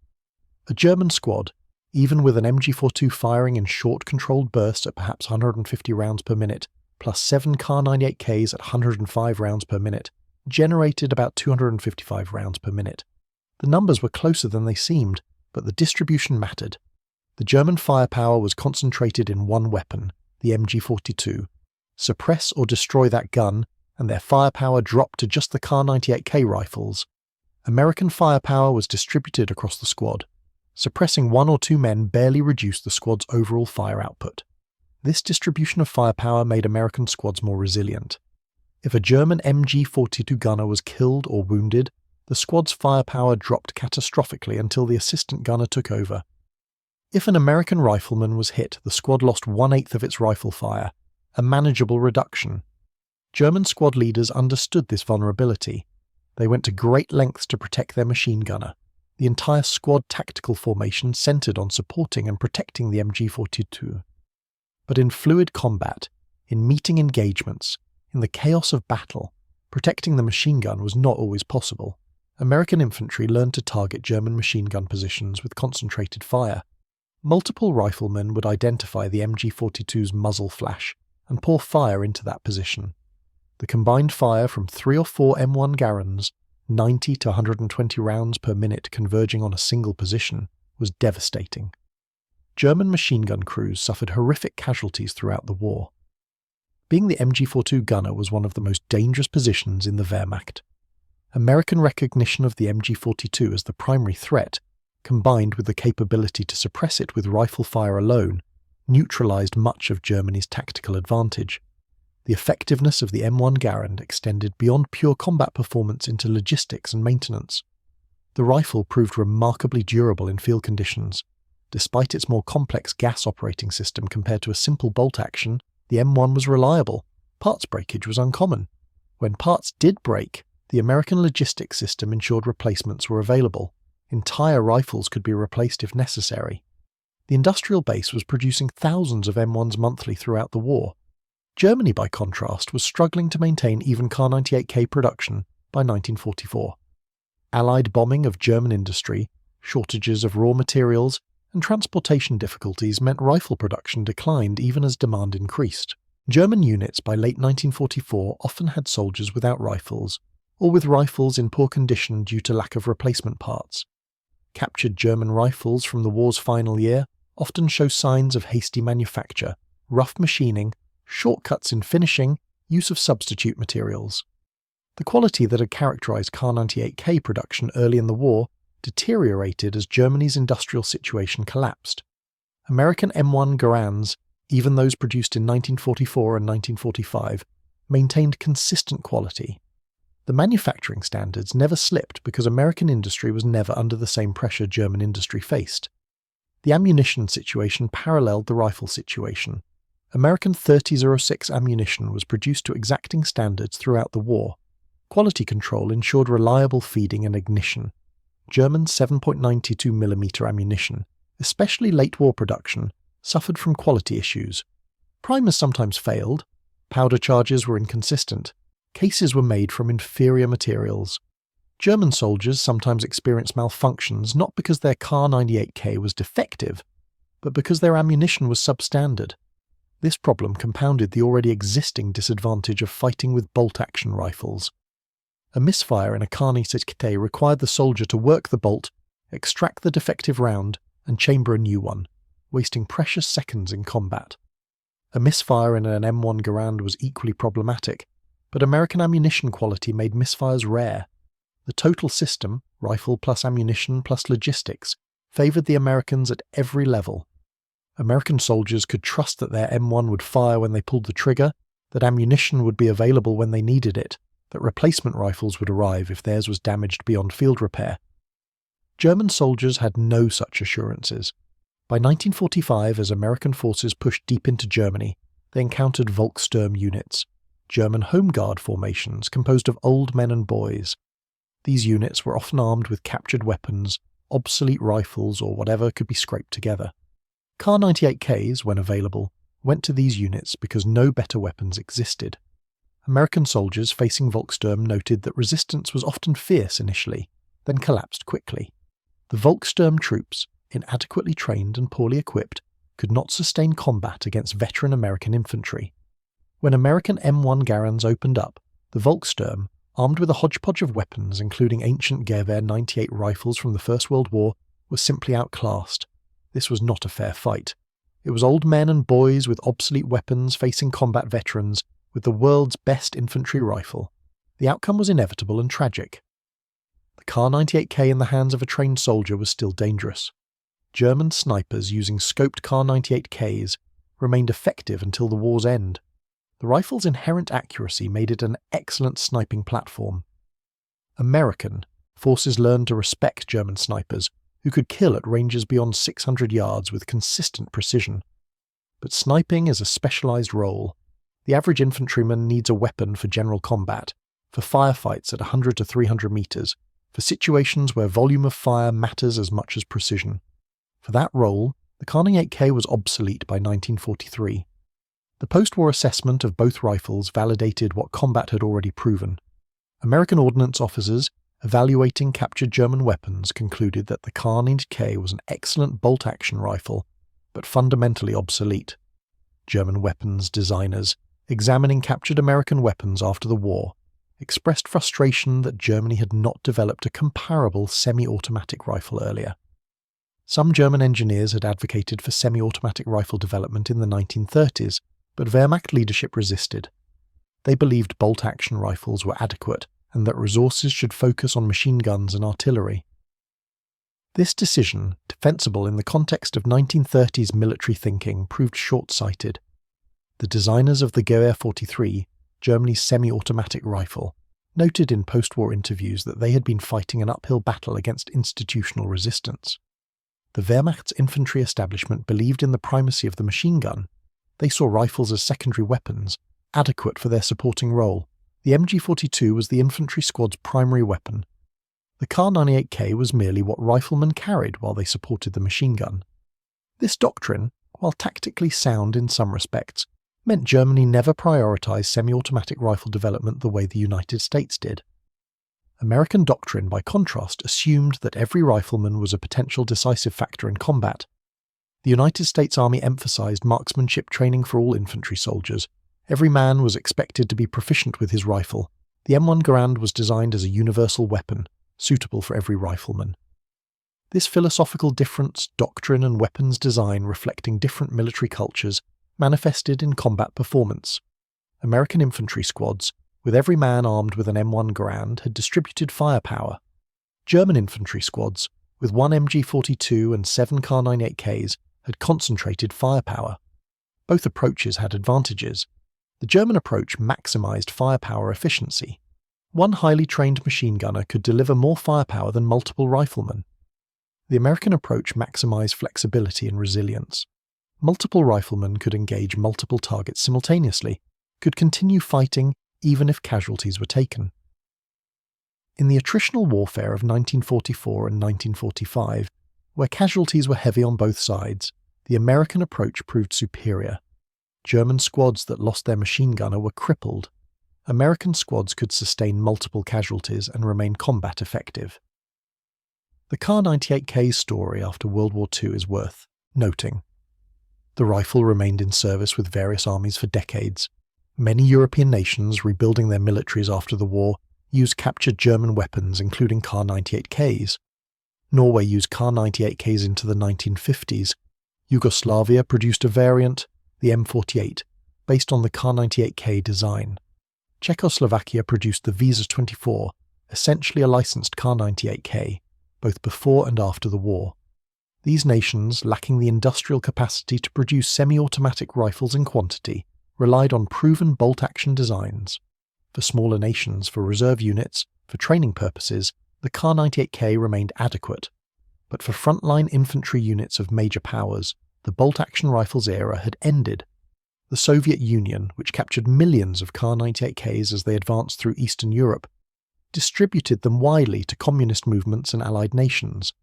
S1: A German squad, even with an MG42 firing in short controlled bursts at perhaps 150 rounds per minute, plus 7 Kar98ks at 105 rounds per minute, generated about 255 rounds per minute. The numbers were closer than they seemed, but the distribution mattered. The German firepower was concentrated in one weapon, the MG42. Suppress or destroy that gun, and their firepower dropped to just the Kar98k rifles. American firepower was distributed across the squad. Suppressing 1 or 2 men barely reduced the squad's overall fire output. This distribution of firepower made American squads more resilient. If a German MG-42 gunner was killed or wounded, the squad's firepower dropped catastrophically until the assistant gunner took over. If an American rifleman was hit, the squad lost 1/8 of its rifle fire, a manageable reduction. German squad leaders understood this vulnerability. They went to great lengths to protect their machine gunner. The entire squad tactical formation centered on supporting and protecting the MG-42. But in fluid combat, in meeting engagements, in the chaos of battle, protecting the machine gun was not always possible. American infantry learned to target German machine gun positions with concentrated fire. Multiple riflemen would identify the MG-42's muzzle flash and pour fire into that position. The combined fire from 3 or 4 M1 Garands, 90 to 120 rounds per minute converging on a single position, was devastating. German machine gun crews suffered horrific casualties throughout the war. Being the MG-42 gunner was one of the most dangerous positions in the Wehrmacht. American recognition of the MG-42 as the primary threat, combined with the capability to suppress it with rifle fire alone, neutralized much of Germany's tactical advantage. The effectiveness of the M1 Garand extended beyond pure combat performance into logistics and maintenance. The rifle proved remarkably durable in field conditions. Despite its more complex gas operating system compared to a simple bolt action, the M1 was reliable. Parts breakage was uncommon. When parts did break, the American logistics system ensured replacements were available. Entire rifles could be replaced if necessary. The industrial base was producing thousands of M1s monthly throughout the war. Germany, by contrast, was struggling to maintain even Kar98k production by 1944. Allied bombing of German industry, shortages of raw materials, and transportation difficulties meant rifle production declined even as demand increased. German units by late 1944 often had soldiers without rifles, or with rifles in poor condition due to lack of replacement parts. Captured German rifles from the war's final year often show signs of hasty manufacture, rough machining, shortcuts in finishing, use of substitute materials. The quality that had characterized Kar98k production early in the war deteriorated as Germany's industrial situation collapsed. American M1 Garands, even those produced in 1944 and 1945, maintained consistent quality. The manufacturing standards never slipped because American industry was never under the same pressure German industry faced. The ammunition situation paralleled the rifle situation. American .30-06 ammunition was produced to exacting standards throughout the war. Quality control ensured reliable feeding and ignition. German 7.92mm ammunition, especially late war production, suffered from quality issues. Primers sometimes failed, powder charges were inconsistent, cases were made from inferior materials. German soldiers sometimes experienced malfunctions not because their Kar98k was defective, but because their ammunition was substandard. This problem compounded the already existing disadvantage of fighting with bolt-action rifles. A misfire in a Kar98k required the soldier to work the bolt, extract the defective round, and chamber a new one, wasting precious seconds in combat. A misfire in an M1 Garand was equally problematic, but American ammunition quality made misfires rare. The total system, rifle plus ammunition plus logistics, favored the Americans at every level. American soldiers could trust that their M1 would fire when they pulled the trigger, that ammunition would be available when they needed it, that replacement rifles would arrive if theirs was damaged beyond field repair. German soldiers had no such assurances. By 1945, as American forces pushed deep into Germany, they encountered Volkssturm units, German Home Guard formations composed of old men and boys. These units were often armed with captured weapons, obsolete rifles, or whatever could be scraped together. Kar98ks, when available, went to these units because no better weapons existed. American soldiers facing Volkssturm noted that resistance was often fierce initially, then collapsed quickly. The Volkssturm troops, inadequately trained and poorly equipped, could not sustain combat against veteran American infantry. When American M1 Garands opened up, the Volkssturm, armed with a hodgepodge of weapons including ancient Gewehr 98 rifles from the First World War, were simply outclassed. This was not a fair fight. It was old men and boys with obsolete weapons facing combat veterans with the world's best infantry rifle. The outcome was inevitable and tragic. The Kar98k in the hands of a trained soldier was still dangerous. German snipers using scoped Kar98ks remained effective until the war's end. The rifle's inherent accuracy made it an excellent sniping platform. American forces learned to respect German snipers, who could kill at ranges beyond 600 yards with consistent precision. But sniping is a specialized role. The average infantryman needs a weapon for general combat, for firefights at 100 to 300 meters, for situations where volume of fire matters as much as precision. For that role, the Kar98k was obsolete by 1943. The post-war assessment of both rifles validated what combat had already proven. American ordnance officers evaluating captured German weapons concluded that the Kar98k was an excellent bolt-action rifle, but fundamentally obsolete. German weapons designers, examining captured American weapons after the war, expressed frustration that Germany had not developed a comparable semi-automatic rifle earlier. Some German engineers had advocated for semi-automatic rifle development in the 1930s, but Wehrmacht leadership resisted. They believed bolt-action rifles were adequate and that resources should focus on machine guns and artillery. This decision, defensible in the context of 1930s military thinking, proved short-sighted. The designers of the Gewehr 43, Germany's semi-automatic rifle, noted in post-war interviews that they had been fighting an uphill battle against institutional resistance. The Wehrmacht's infantry establishment believed in the primacy of the machine gun. They saw rifles as secondary weapons, adequate for their supporting role. The MG42 was the infantry squad's primary weapon. The Kar98k was merely what riflemen carried while they supported the machine gun. This doctrine, while tactically sound in some respects, meant Germany never prioritized semi-automatic rifle development the way the United States did. American doctrine, by contrast, assumed that every rifleman was a potential decisive factor in combat. The United States Army emphasized marksmanship training for all infantry soldiers. Every man was expected to be proficient with his rifle. The M1 Garand was designed as a universal weapon, suitable for every rifleman. This philosophical difference, doctrine and weapons design reflecting different military cultures, manifested in combat performance. American infantry squads, with every man armed with an M1 Garand, had distributed firepower. German infantry squads, with one MG42 and 7 Kar98ks, had concentrated firepower. Both approaches had advantages. The German approach maximized firepower efficiency. One highly trained machine gunner could deliver more firepower than multiple riflemen. The American approach maximized flexibility and resilience. Multiple riflemen could engage multiple targets simultaneously, could continue fighting even if casualties were taken. In the attritional warfare of 1944 and 1945, where casualties were heavy on both sides, the American approach proved superior. German squads that lost their machine gunner were crippled. American squads could sustain multiple casualties and remain combat effective. The Kar98k's story after World War II is worth noting. The rifle remained in service with various armies for decades. Many European nations, rebuilding their militaries after the war, used captured German weapons, including Kar98ks. Norway used Kar98ks into the 1950s. Yugoslavia produced a variant, the M48, based on the Kar98k design. Czechoslovakia produced the Visa 24, essentially a licensed Kar98k, both before and after the war. These nations, lacking the industrial capacity to produce semi-automatic rifles in quantity, relied on proven bolt-action designs. For smaller nations, for reserve units, for training purposes, the Kar98k remained adequate. But for frontline infantry units of major powers, the bolt-action rifles era had ended. The Soviet Union, which captured millions of Kar98ks as they advanced through Eastern Europe, distributed them widely to communist movements and allied nations.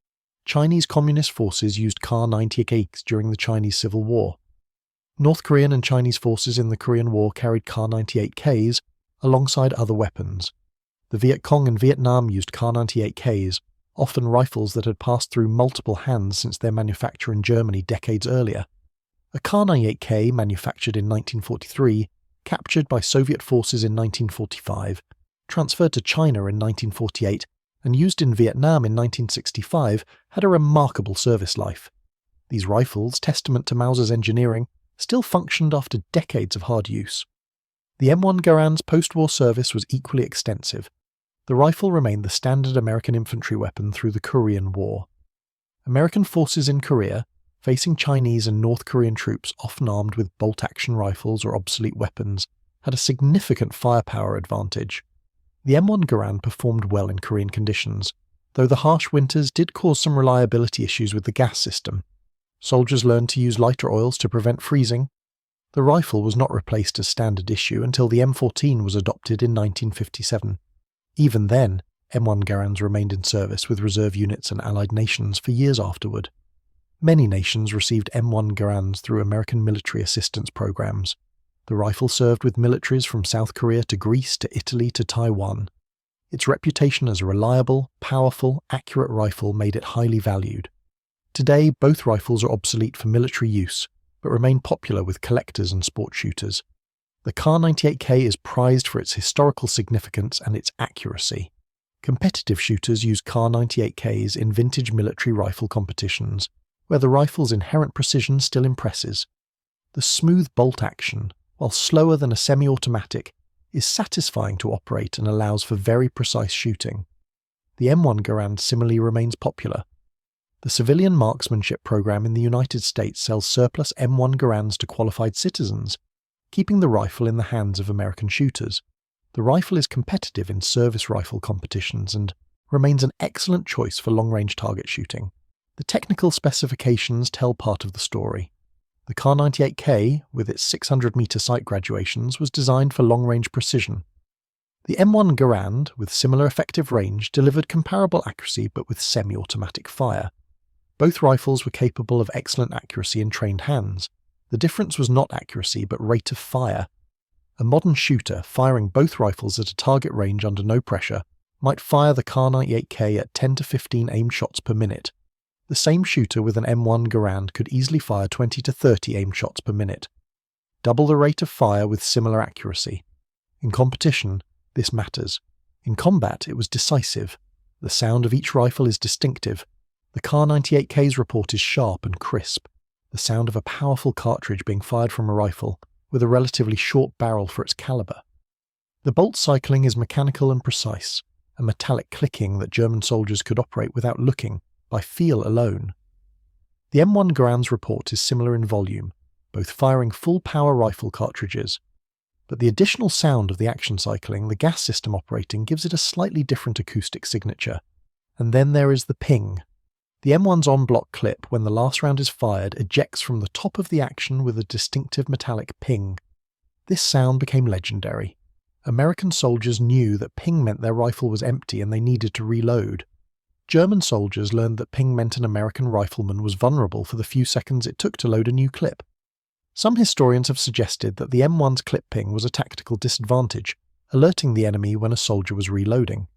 S1: Chinese communist forces used Kar98ks during the Chinese Civil War. North Korean and Chinese forces in the Korean War carried Kar98ks alongside other weapons. The Viet Cong in Vietnam used Kar98ks, often rifles that had passed through multiple hands since their manufacture in Germany decades earlier. A Kar98k manufactured in 1943, captured by Soviet forces in 1945, transferred to China in 1948, and used in Vietnam in 1965, had a remarkable service life. These rifles, testament to Mauser's engineering, still functioned after decades of hard use. The M1 Garand's post-war service was equally extensive. The rifle remained the standard American infantry weapon through the Korean War. American forces in Korea, facing Chinese and North Korean troops often armed with bolt-action rifles or obsolete weapons, had a significant firepower advantage. The M1 Garand performed well in Korean conditions, though the harsh winters did cause some reliability issues with the gas system. Soldiers learned to use lighter oils to prevent freezing. The rifle was not replaced as standard issue until the M14 was adopted in 1957. Even then, M1 Garands remained in service with reserve units and allied nations for years afterward. Many nations received M1 Garands through American military assistance programs. The rifle served with militaries from South Korea to Greece to Italy to Taiwan. Its reputation as a reliable, powerful, accurate rifle made it highly valued. Today, both rifles are obsolete for military use, but remain popular with collectors and sport shooters. The Kar98k is prized for its historical significance and its accuracy. Competitive shooters use Kar98ks in vintage military rifle competitions, where the rifle's inherent precision still impresses. The smooth bolt action, while slower than a semi-automatic, is satisfying to operate and allows for very precise shooting. The M1 Garand similarly remains popular. The civilian marksmanship program in the United States sells surplus M1 Garands to qualified citizens, keeping the rifle in the hands of American shooters. The rifle is competitive in service rifle competitions and remains an excellent choice for long-range target shooting. The technical specifications tell part of the story. The Kar98k, with its 600-meter sight graduations, was designed for long-range precision. The M1 Garand, with similar effective range, delivered comparable accuracy but with semi-automatic fire. Both rifles were capable of excellent accuracy in trained hands. The difference was not accuracy but rate of fire. A modern shooter, firing both rifles at a target range under no pressure, might fire the Kar98k at 10 to 15 aimed shots per minute. The same shooter with an M1 Garand could easily fire 20 to 30 aimed shots per minute. Double the rate of fire with similar accuracy. In competition, this matters. In combat, it was decisive. The sound of each rifle is distinctive. The Kar98k's report is sharp and crisp, the sound of a powerful cartridge being fired from a rifle, with a relatively short barrel for its caliber. The bolt cycling is mechanical and precise, a metallic clicking that German soldiers could operate without looking, by feel alone. The M1 Garand's report is similar in volume, both firing full-power rifle cartridges, but the additional sound of the action cycling, the gas system operating, gives it a slightly different acoustic signature. And then there is the ping. The M1's on-block clip, when the last round is fired, ejects from the top of the action with a distinctive metallic ping. This sound became legendary. American soldiers knew that ping meant their rifle was empty and they needed to reload. German soldiers learned that ping meant an American rifleman was vulnerable for the few seconds it took to load a new clip. Some historians have suggested that the M1's clip ping was a tactical disadvantage, alerting the enemy when a soldier was reloading.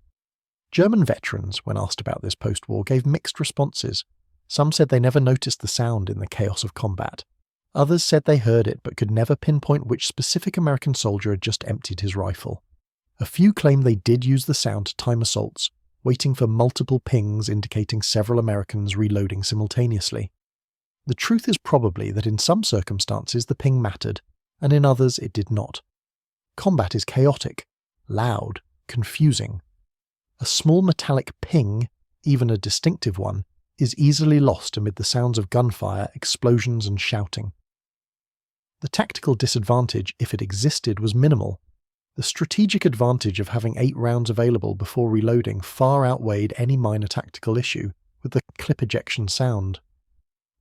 S1: German veterans, when asked about this post-war, gave mixed responses. Some said they never noticed the sound in the chaos of combat. Others said they heard it but could never pinpoint which specific American soldier had just emptied his rifle. A few claimed they did use the sound to time assaults, waiting for multiple pings indicating several Americans reloading simultaneously. The truth is probably that in some circumstances the ping mattered, and in others it did not. Combat is chaotic, loud, confusing. A small metallic ping, even a distinctive one, is easily lost amid the sounds of gunfire, explosions and shouting. The tactical disadvantage, if it existed, was minimal. The strategic advantage of having 8 rounds available before reloading far outweighed any minor tactical issue with the clip ejection sound.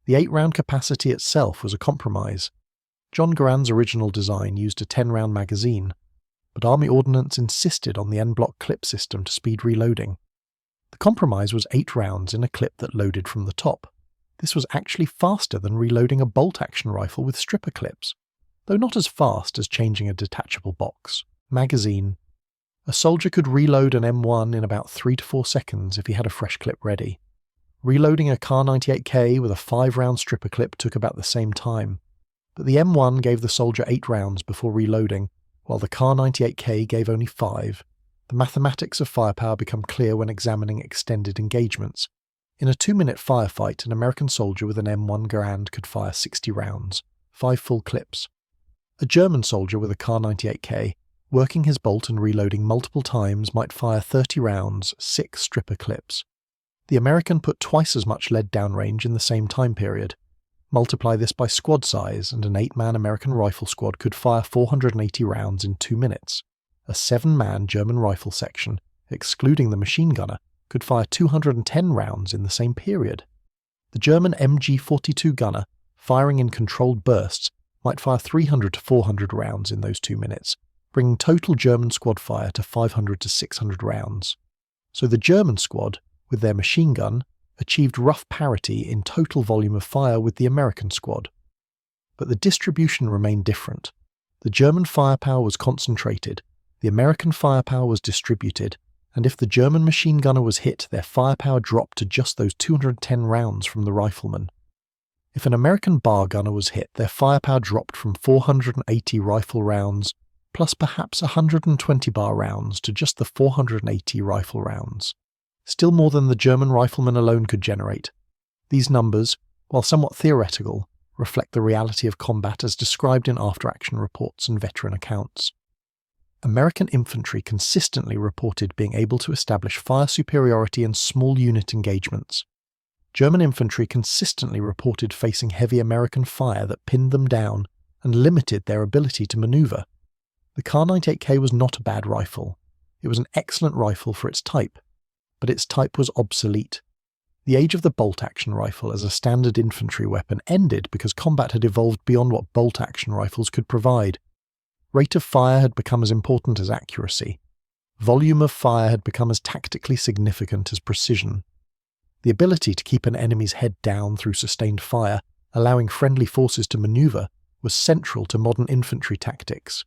S1: The 8-round capacity itself was a compromise. John Garand's original design used a 10-round magazine, but Army Ordnance insisted on the en-bloc clip system to speed reloading. The compromise was 8 rounds in a clip that loaded from the top. This was actually faster than reloading a bolt-action rifle with stripper clips, though not as fast as changing a detachable box. Magazine. A soldier could reload an M1 in about 3 to 4 seconds if he had a fresh clip ready. Reloading a Kar98k with a 5-round stripper clip took about the same time, but the M1 gave the soldier 8 rounds before reloading, while the Kar98k gave only 5. The mathematics of firepower become clear when examining extended engagements. In a 2-minute firefight, an American soldier with an M1 Garand could fire 60 rounds, 5 full clips. A German soldier with a Kar98k, working his bolt and reloading multiple times, might fire 30 rounds, 6 stripper clips. The American put twice as much lead downrange in the same time period. Multiply this by squad size, and an 8-man American rifle squad could fire 480 rounds in 2 minutes. A 7-man German rifle section, excluding the machine gunner, could fire 210 rounds in the same period. The German MG-42 gunner, firing in controlled bursts, might fire 300 to 400 rounds in those 2 minutes, bringing total German squad fire to 500 to 600 rounds. So the German squad, with their machine gun, achieved rough parity in total volume of fire with the American squad. But the distribution remained different. The German firepower was concentrated, the American firepower was distributed, and if the German machine gunner was hit, their firepower dropped to just those 210 rounds from the rifleman. If an American bar gunner was hit, their firepower dropped from 480 rifle rounds, plus perhaps 120 bar rounds, to just the 480 rifle rounds. Still more than the German rifleman alone could generate. These numbers, while somewhat theoretical, reflect the reality of combat as described in after-action reports and veteran accounts. American infantry consistently reported being able to establish fire superiority in small unit engagements. German infantry consistently reported facing heavy American fire that pinned them down and limited their ability to maneuver. The Kar98k was not a bad rifle. It was an excellent rifle for its type, but its type was obsolete. The age of the bolt-action rifle as a standard infantry weapon ended because combat had evolved beyond what bolt-action rifles could provide. Rate of fire had become as important as accuracy. Volume of fire had become as tactically significant as precision. The ability to keep an enemy's head down through sustained fire, allowing friendly forces to maneuver, was central to modern infantry tactics.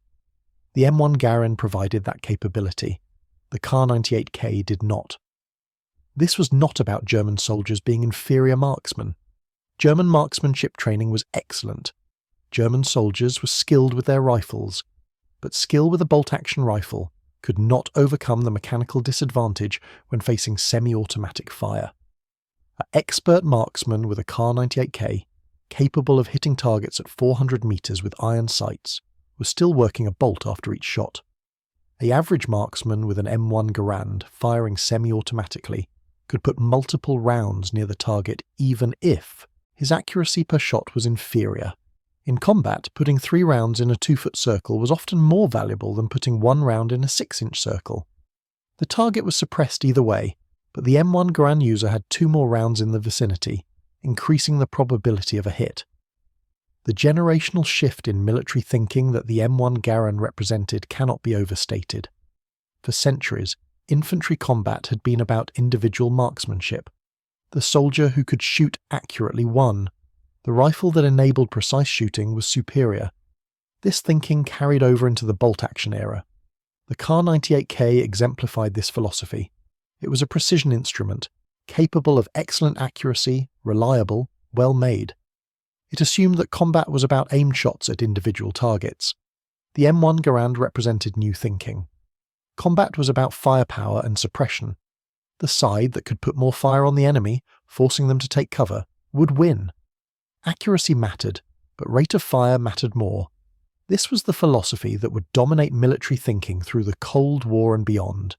S1: The M1 Garand provided that capability. The Kar98k did not. This was not about German soldiers being inferior marksmen. German marksmanship training was excellent. German soldiers were skilled with their rifles, but skill with a bolt-action rifle could not overcome the mechanical disadvantage when facing semi-automatic fire. An expert marksman with a Kar98k, capable of hitting targets at 400 meters with iron sights, was still working a bolt after each shot. The average marksman with an M1 Garand firing semi-automatically could put multiple rounds near the target even if his accuracy per shot was inferior. In combat, putting 3 rounds in a 2-foot circle was often more valuable than putting 1 round in a 6-inch circle. The target was suppressed either way, but the M1 Garand user had 2 more rounds in the vicinity, increasing the probability of a hit. The generational shift in military thinking that the M1 Garand represented cannot be overstated. For centuries, infantry combat had been about individual marksmanship. The soldier who could shoot accurately won. The rifle that enabled precise shooting was superior. This thinking carried over into the bolt-action era. The Kar98k exemplified this philosophy. It was a precision instrument, capable of excellent accuracy, reliable, well-made. It assumed that combat was about aim shots at individual targets. The M1 Garand represented new thinking. Combat was about firepower and suppression. The side that could put more fire on the enemy, forcing them to take cover, would win. Accuracy mattered, but rate of fire mattered more. This was the philosophy that would dominate military thinking through the Cold War and beyond.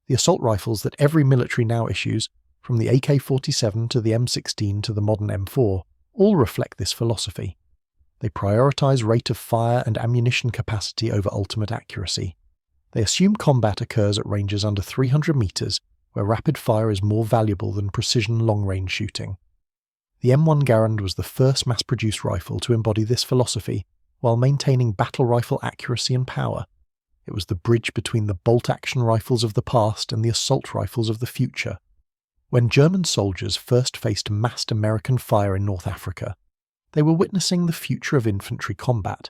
S1: The assault rifles that every military now issues, from the AK-47 to the M16 to the modern M4, all reflect this philosophy. They prioritize rate of fire and ammunition capacity over ultimate accuracy. They assume combat occurs at ranges under 300 meters, where rapid fire is more valuable than precision long-range shooting. The M1 Garand was the first mass-produced rifle to embody this philosophy while maintaining battle rifle accuracy and power. It was the bridge between the bolt-action rifles of the past and the assault rifles of the future. When German soldiers first faced massed American fire in North Africa, they were witnessing the future of infantry combat.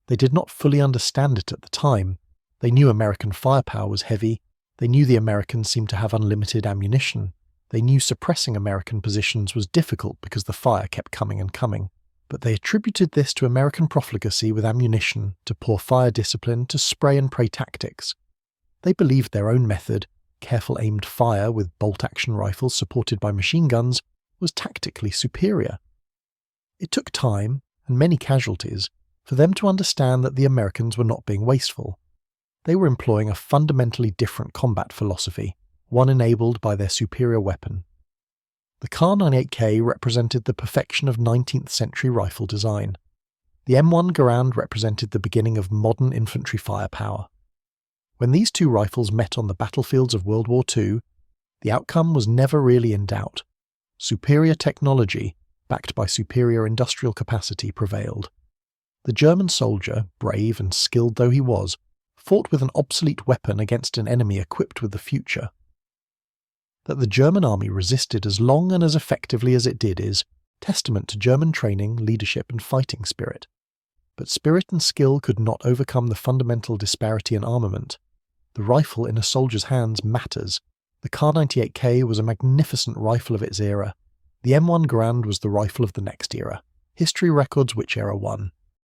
S1: They did not fully understand it at the time. They knew American firepower was heavy. They knew the Americans seemed to have unlimited ammunition. They knew suppressing American positions was difficult because the fire kept coming and coming. But they attributed this to American profligacy with ammunition, to poor fire discipline, to spray and pray tactics. They believed their own method, careful aimed fire with bolt-action rifles supported by machine guns, was tactically superior. It took time, and many casualties, for them to understand that the Americans were not being wasteful. They were employing a fundamentally different combat philosophy, one enabled by their superior weapon. The Kar98k represented the perfection of 19th century rifle design. The M1 Garand represented the beginning of modern infantry firepower. When these two rifles met on the battlefields of World War II, the outcome was never really in doubt. Superior technology, backed by superior industrial capacity, prevailed. The German soldier, brave and skilled though he was, fought with an obsolete weapon against an enemy equipped with the future. That the German army resisted as long and as effectively as it did is testament to German training, leadership and fighting spirit. But spirit and skill could not overcome the fundamental disparity in armament. The rifle in a soldier's hands matters. The Kar98k was a magnificent rifle of its era. The M1 Garand was the rifle of the next era. History records which era won.